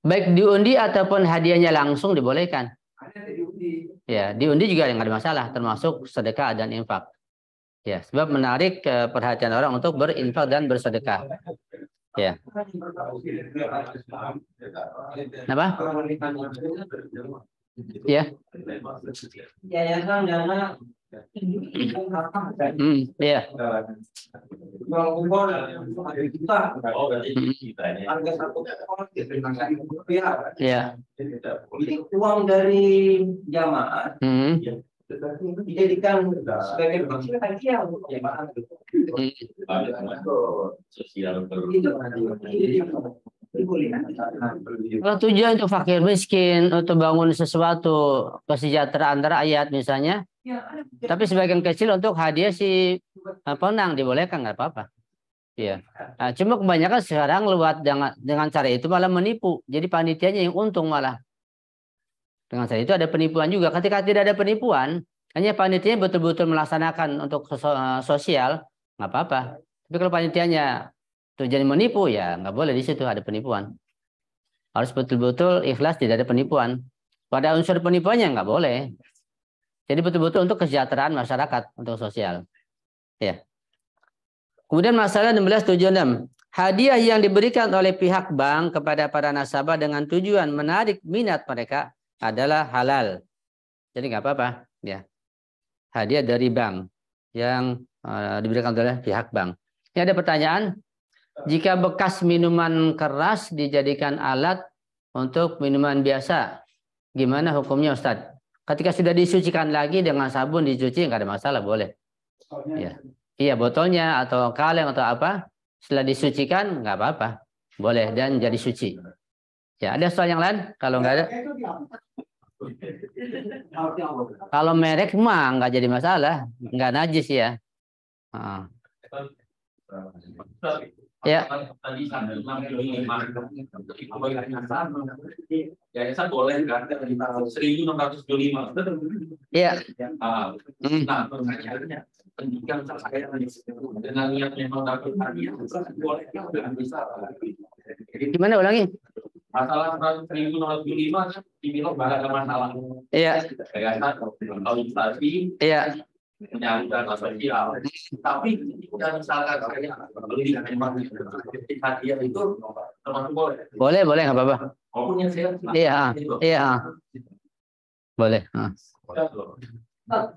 Speaker 1: Baik diundi ataupun hadiahnya langsung dibolehkan.
Speaker 2: Ada diundi.
Speaker 1: Ya, diundi juga nggak ada masalah, termasuk sedekah dan infak. Ya, sebab menarik perhatian orang untuk berinfak dan bersedekah. Ya. Apa? Ya.
Speaker 4: Yayasan dana.
Speaker 1: Iya. Ya.
Speaker 4: Jadi uang dari jamaah dijadikan sebagai hadiah untuk jamaah.
Speaker 1: Kalau tujuan untuk fakir miskin, untuk bangun sesuatu kesejahteraan rakyat misalnya, tapi sebagian kecil untuk hadiah si penang dibolehkan, nggak apa-apa. Iya. Nah, cuma kebanyakan sekarang lewat dengan cara itu malah menipu. Jadi panitianya yang untung malah. Dengan cara itu ada penipuan juga. Ketika tidak ada penipuan, hanya panitianya betul-betul melaksanakan untuk sosial, nggak apa-apa. Tapi kalau panitianya tujuan menipu, ya nggak boleh di situ ada penipuan. Harus betul-betul ikhlas, tidak ada penipuan. Pada unsur penipuannya nggak boleh. Jadi betul-betul untuk kesejahteraan masyarakat, untuk sosial. Ya. Kemudian masalah 1676. Hadiah yang diberikan oleh pihak bank kepada para nasabah dengan tujuan menarik minat mereka adalah halal. Jadi nggak apa-apa. Ya. Hadiah dari bank yang diberikan oleh pihak bank. Ini ada pertanyaan. Jika bekas minuman keras dijadikan alat untuk minuman biasa, gimana hukumnya Ustadz? Ketika sudah disucikan lagi dengan sabun dicuci, nggak ada masalah, boleh. Ya. Iya, botolnya atau kaleng atau apa, setelah disucikan nggak apa-apa, boleh dan jadi suci. Ya, ada soal yang lain? Kalau nggak ada, kalau merek mah nggak jadi masalah, nggak najis ya. Ya.
Speaker 7: Yayasan boleh kan 1625.
Speaker 1: Iya.
Speaker 7: Nah, pertanyaannya pendidikan saya dengan niat memang dapat hadiah boleh nggak bisa.
Speaker 1: Gimana ulangi?
Speaker 7: Masalah 1625 dibilang nggak ada masalah.
Speaker 1: Iya.
Speaker 7: Yayasan kalau instansi.
Speaker 1: Iya.
Speaker 7: Menyalurkan sosial, tapi jika misalkan saya beli memang hadiah itu termasuk boleh.
Speaker 1: Boleh nggak apa-apa.
Speaker 7: Punya saya.
Speaker 1: Iya. Boleh.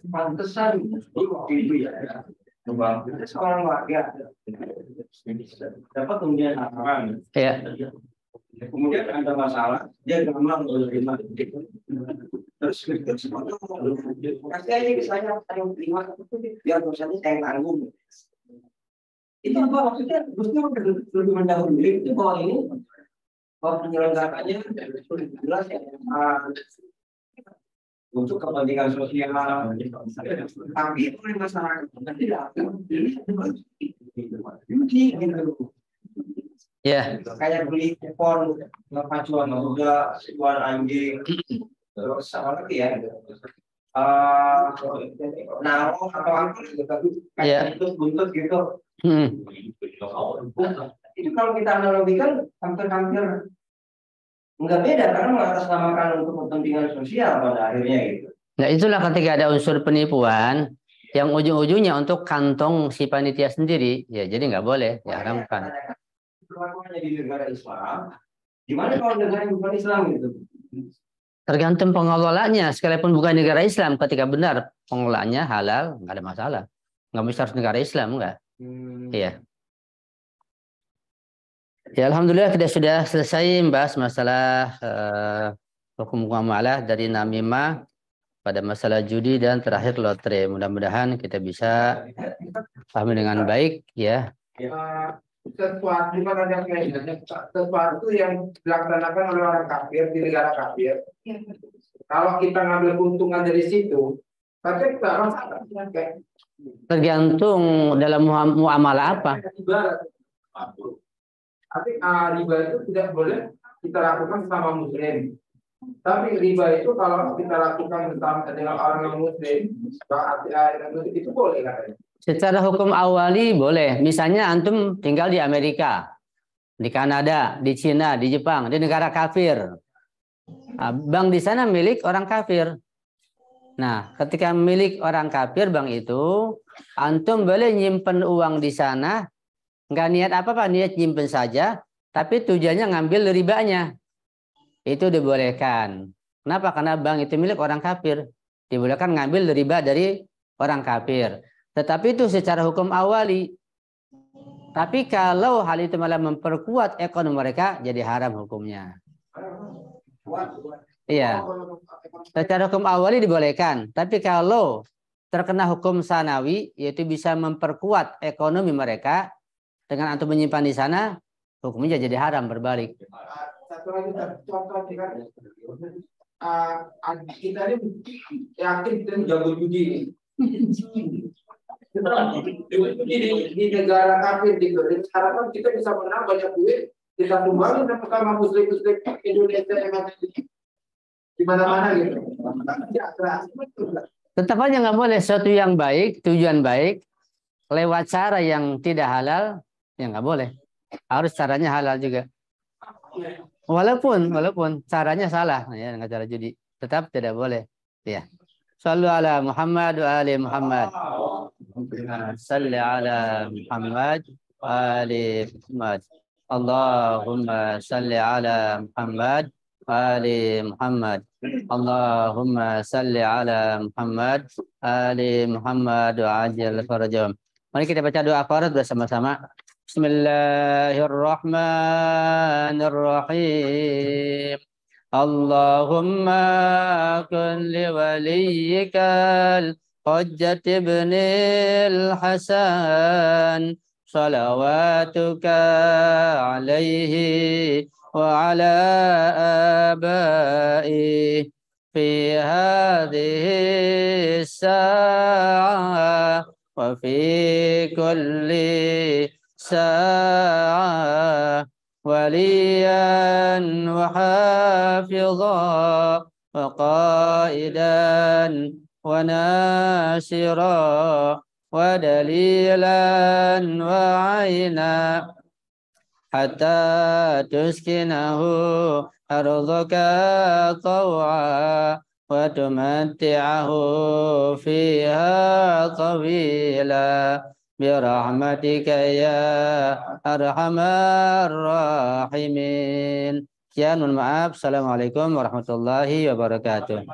Speaker 4: Pantesan itu ya. Seorang warga dapat kemudian laporan.
Speaker 1: Iya.
Speaker 4: Kemudian ada masalah, dia gampang menerima. Terus kasih aja ke saya terima, biar dosanya saya tanggung. Itu apa maksudnya? Justru lebih mendahului itu bahwa ini bahwa penyelenggaranya jelas ya untuk kepentingan sosial, tapi oleh masyarakat tidak ini gitu.
Speaker 1: Ya.
Speaker 4: Kayak beli kupon pacuan juga, pacuan anjing, terus apa lagi ya? Naruh atau apa gitu, kayak itu buntut gitu. Itu kalau kita analogikan hampir-hampir nggak beda karena mengatasnamakan untuk kepentingan sosial pada akhirnya gitu.
Speaker 1: Nah itulah ketika ada unsur penipuan yang ujung-ujungnya untuk kantong si panitia sendiri, ya jadi nggak boleh, diharamkan.
Speaker 4: Perlakuannya di negara Islam, gimana kalau negara yang bukan Islam gitu?
Speaker 1: Tergantung pengelolanya, sekalipun bukan negara Islam, ketika benar pengelolaannya halal, nggak ada masalah. Nggak bisa harus negara Islam, nggak? Iya. Ya alhamdulillah kita sudah selesai membahas masalah hukum muamalah dari namimah pada masalah judi dan terakhir lotre. Mudah-mudahan kita bisa pahami dengan baik, ya.
Speaker 2: sesuatu kan ada kaitannya, sesuatu yang dilaksanakan oleh orang kafir di negara kafir. Kalau kita ngambil keuntungan dari situ, tapi kita masalah.
Speaker 1: Tergantung dalam muamalah apa.
Speaker 2: Tapi riba itu tidak boleh kita lakukan sama muslim. Tapi riba itu kalau kita lakukan bersama dengan orang yang muslim, itu boleh katanya.
Speaker 1: Secara hukum awali boleh. Misalnya antum tinggal di Amerika, di Kanada, di Cina, di Jepang, di negara kafir. Nah, bank di sana milik orang kafir. Nah, ketika milik orang kafir bank itu, antum boleh nyimpen uang di sana, nggak niat apa-apa, niat nyimpen saja, tapi tujuannya ngambil ribanya. Itu dibolehkan. Kenapa? Karena bank itu milik orang kafir. Dibolehkan ngambil riba dari orang kafir. Tetapi itu secara hukum awali. Tapi kalau hal itu malah memperkuat ekonomi mereka, jadi haram hukumnya. Iya. Secara hukum awali dibolehkan. Tapi kalau terkena hukum sanawi, yaitu bisa memperkuat ekonomi mereka, dengan antum menyimpan di sana, hukumnya jadi haram berbalik.
Speaker 2: Satu lagi contoh kita ini yakin kita jago judi di negara kafir gitu. Harapan kita bisa menang banyak duit, kita tumbangin sama muslim-muslim Indonesia yang ada di mana-mana gitu.
Speaker 1: Tetap aja nggak boleh sesuatu yang baik, tujuan baik, lewat cara yang tidak halal, ya nggak boleh. Harus caranya halal juga. Walaupun caranya salah, ya dengan cara judi, tetap tidak boleh. Ya. Shallu ala Muhammad wa ali Muhammad. Salli ala Muhammad wa ali Muhammad. Allahumma salli ala Muhammad wa ali Muhammad. Allahumma salli ala Muhammad wa ali Muhammad wa ajil farajum. Mari kita baca doa kafarat bersama-sama. Bismillahirrahmanirrahim. Allahumma kun liwaliyikal Hujjat ibnil Hasan salawatuka alaihi wa ala abai fi hadhihi as-sa'ah wa fi kulli ساعة وليا وحافظا وقائدا وناصرا ودليلا وعينا حتى تسكنه أرضك طوعا وتمتعه فيها طويلا برحمتك يا أرحم الراحمين. Sekian, mohon maaf. Assalamualaikum warahmatullahi wabarakatuh.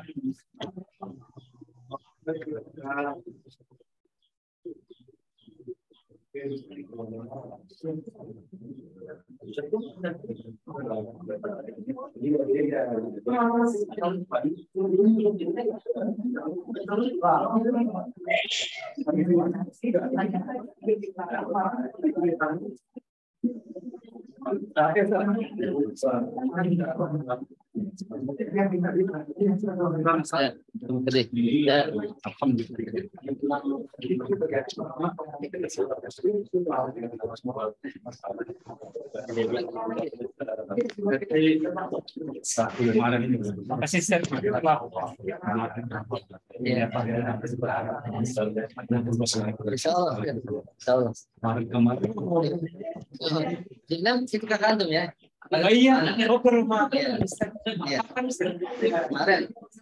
Speaker 1: Itu kakak antum ya?
Speaker 3: Oh iya, oh ke rumah.
Speaker 1: Kemarin.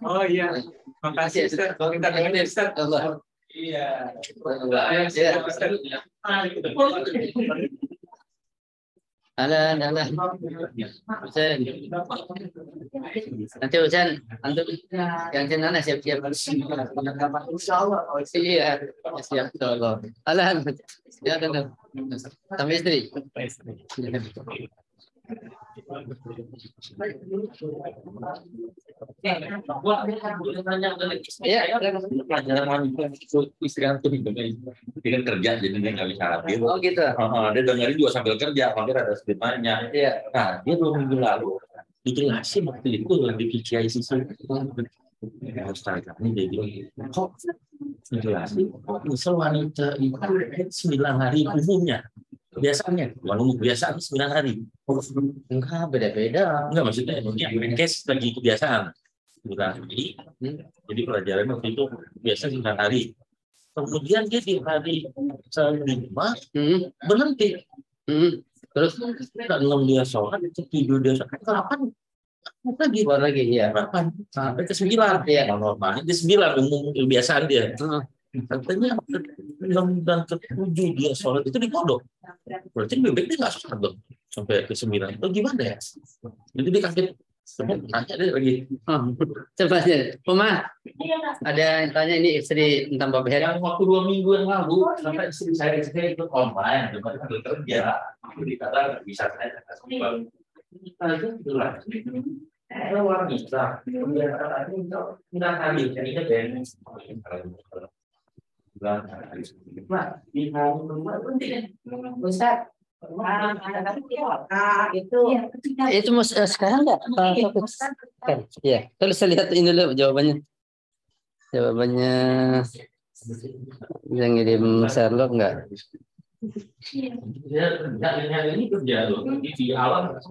Speaker 3: Oh iya, makasih Ustaz. Kita dengar Ustaz.
Speaker 1: Allah.
Speaker 3: Iya.
Speaker 1: Alah. Husain. Nanti Husain, antum yang sana siap-siap. Insyaallah. Iya, siap insyaallah. Alah. Ya, sama istri.
Speaker 7: Istri itu dia kan kerja jadi dia nggak bisa hadir.
Speaker 1: Oh gitu.
Speaker 7: Dia dengerin juga sambil kerja, hampir ada sedikitnya.
Speaker 1: Iya.
Speaker 7: Nah, dia 2 minggu lalu dijelasin waktu itu di PCI sisi harus tarik ini dia bilang kok dijelasin misal wanita itu 9 hari umumnya biasanya kebiasaan 9 hari
Speaker 1: Enggak, beda-beda.
Speaker 7: enggak maksudnya yang case lagi kebiasaan 9 hari jadi pelajaran waktu itu biasa 9 hari kemudian dia di hari kelima berhenti
Speaker 1: Terus
Speaker 7: ke-6 dia sholat, ke-7 dia sholat, ke-8 lagi,
Speaker 1: keluar lagi ya.
Speaker 7: 8 sampai ke-9 ya. Normalnya di 9 umum kebiasaan dia. Katanya ke-6 dan ke-7 dia sholat itu dikodok. Berarti bebek dia nggak sholat dong sampai ke-9. Itu gimana ya? Jadi dia kaget. Tanya dia lagi.
Speaker 1: Coba aja. Uma, ada yang tanya ini istri tentang Bapak Heri.
Speaker 7: Yang waktu 2 minggu yang lalu sampai istri saya ikut online, cuma sambil kerja. Jadi kadang bisa saya kasih bang. Itu itulah. Kalau wanita, kebiasaan itu tidak kali jadinya dari di hari rumah penting. Ustaz.
Speaker 1: Itu sekarang nggak? Iya. Terus saya lihat ini dulu jawabannya. Jawabannya yang ngirim Sherlock nggak?
Speaker 7: Ini kerja loh. Di alam.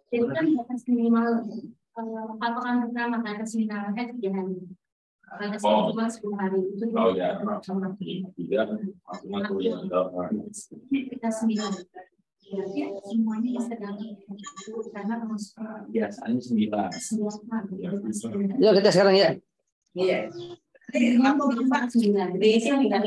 Speaker 5: Jadi kan batas minimal patokan pertama batas minimalnya 3 hari. Batas minimal 10 hari itu.
Speaker 7: Oh ya.
Speaker 5: Kita 9. Berarti semuanya sedang karena
Speaker 7: Biasanya 9.
Speaker 1: Yuk kita sekarang ya.
Speaker 5: Iya. Aku lupa 9. Di sini kan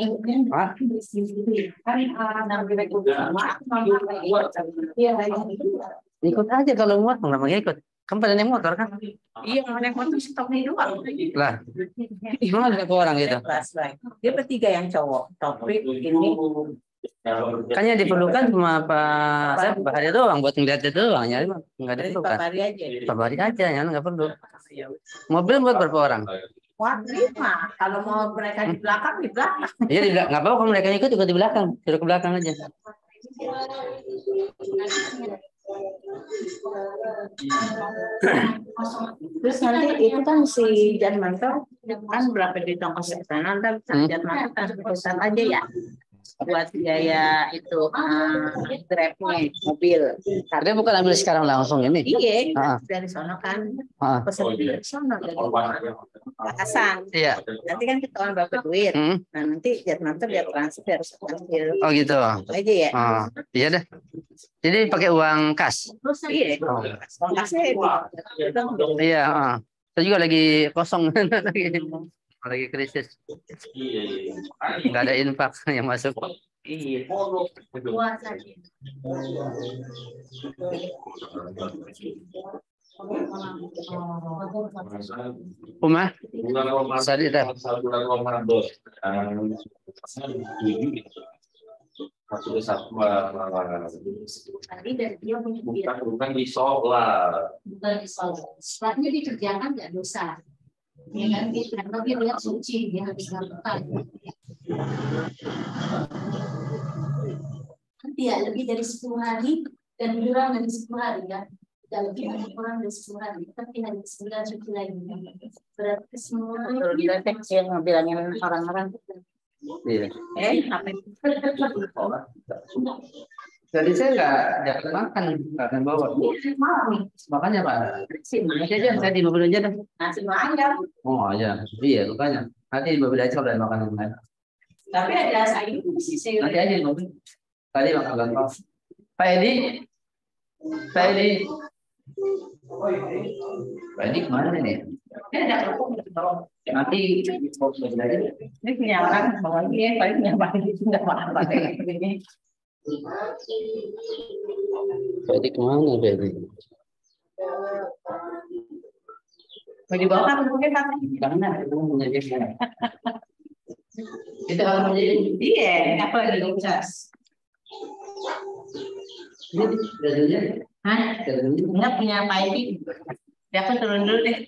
Speaker 1: Ikut aja kalau muat nggak mau ikut. Kamu pada naik motor kan?
Speaker 8: Iya, naik motor stopnya doang.
Speaker 1: Lah, gimana ada orang gitu?
Speaker 8: Dia bertiga yang cowok. Topik ini.
Speaker 1: Kan yang diperlukan cuma Pak Hari doang buat ngeliatnya doang ya, nggak ada perlukan.
Speaker 8: Pak Hari aja.
Speaker 1: Pak Hari aja ya, nggak perlu. Mobil buat berapa orang?
Speaker 8: Wah, terima. Kalau mau mereka di belakang, di belakang.
Speaker 1: Iya di belakang, nggak apa-apa kalau mereka ikut juga di belakang, duduk ke belakang aja.
Speaker 8: Terus nanti itu kan si Janmanto kan berapa di toko kesana, ntar Janmanto transportan aja ya buat biaya itu grabnya mobil.
Speaker 1: Dia bukan ambil sekarang langsung ini.
Speaker 8: Iya, dari sana kan pesan dari sana dari Makassar.
Speaker 1: Iya.
Speaker 8: Nanti kan kita orang berapa duit. Nah nanti Janmanto dia transfer.
Speaker 1: Oh gitu.
Speaker 8: Aja ya.
Speaker 1: Iya dah. Jadi pakai uang kas.
Speaker 8: Iya. Uang kasnya
Speaker 1: iya. Saya juga lagi kosong lagi krisis. Nggak ada infak yang masuk. Uma, tadi dah.
Speaker 7: Bukan disolat.
Speaker 5: Bukan disolat. Setelahnya dikerjakan nggak dosa. Ya kan, karena dia lihat suci, dia harus lakukan. Tidak lebih dari 10 hari dan kurang dari 10 hari kan. Tidak lebih dari kurang dari 10 hari. Tapi hari 9 suci lagi. Berarti semua
Speaker 8: yang bilangin orang-orang.
Speaker 1: Iya.
Speaker 8: Apa itu?
Speaker 1: Jadi saya nggak makan, nggak akan bawa. Makanya Pak. Nasi aja, saya di mobil aja dah.
Speaker 8: Nasi ayam.
Speaker 1: Oh aja, iya makanya. Nanti di mobil aja kalau ada makanan lain.
Speaker 8: Tapi ada sayur sih.
Speaker 1: Nanti aja di mobil. Tadi makan gampang. Pak Edi, Pak Edi kemana nih? Nanti
Speaker 8: ini punya orang bawa dia, paling punya bahan itu nggak pakai ini.
Speaker 1: Jadi kemana Bedi?
Speaker 8: Mau dibawa kan mungkin Pak?
Speaker 1: Karena itu menjadi kita kalau menjadi
Speaker 8: Iya, apa lagi cas? Hah? Enggak punya Pak Edi. Ya, aku turun dulu deh.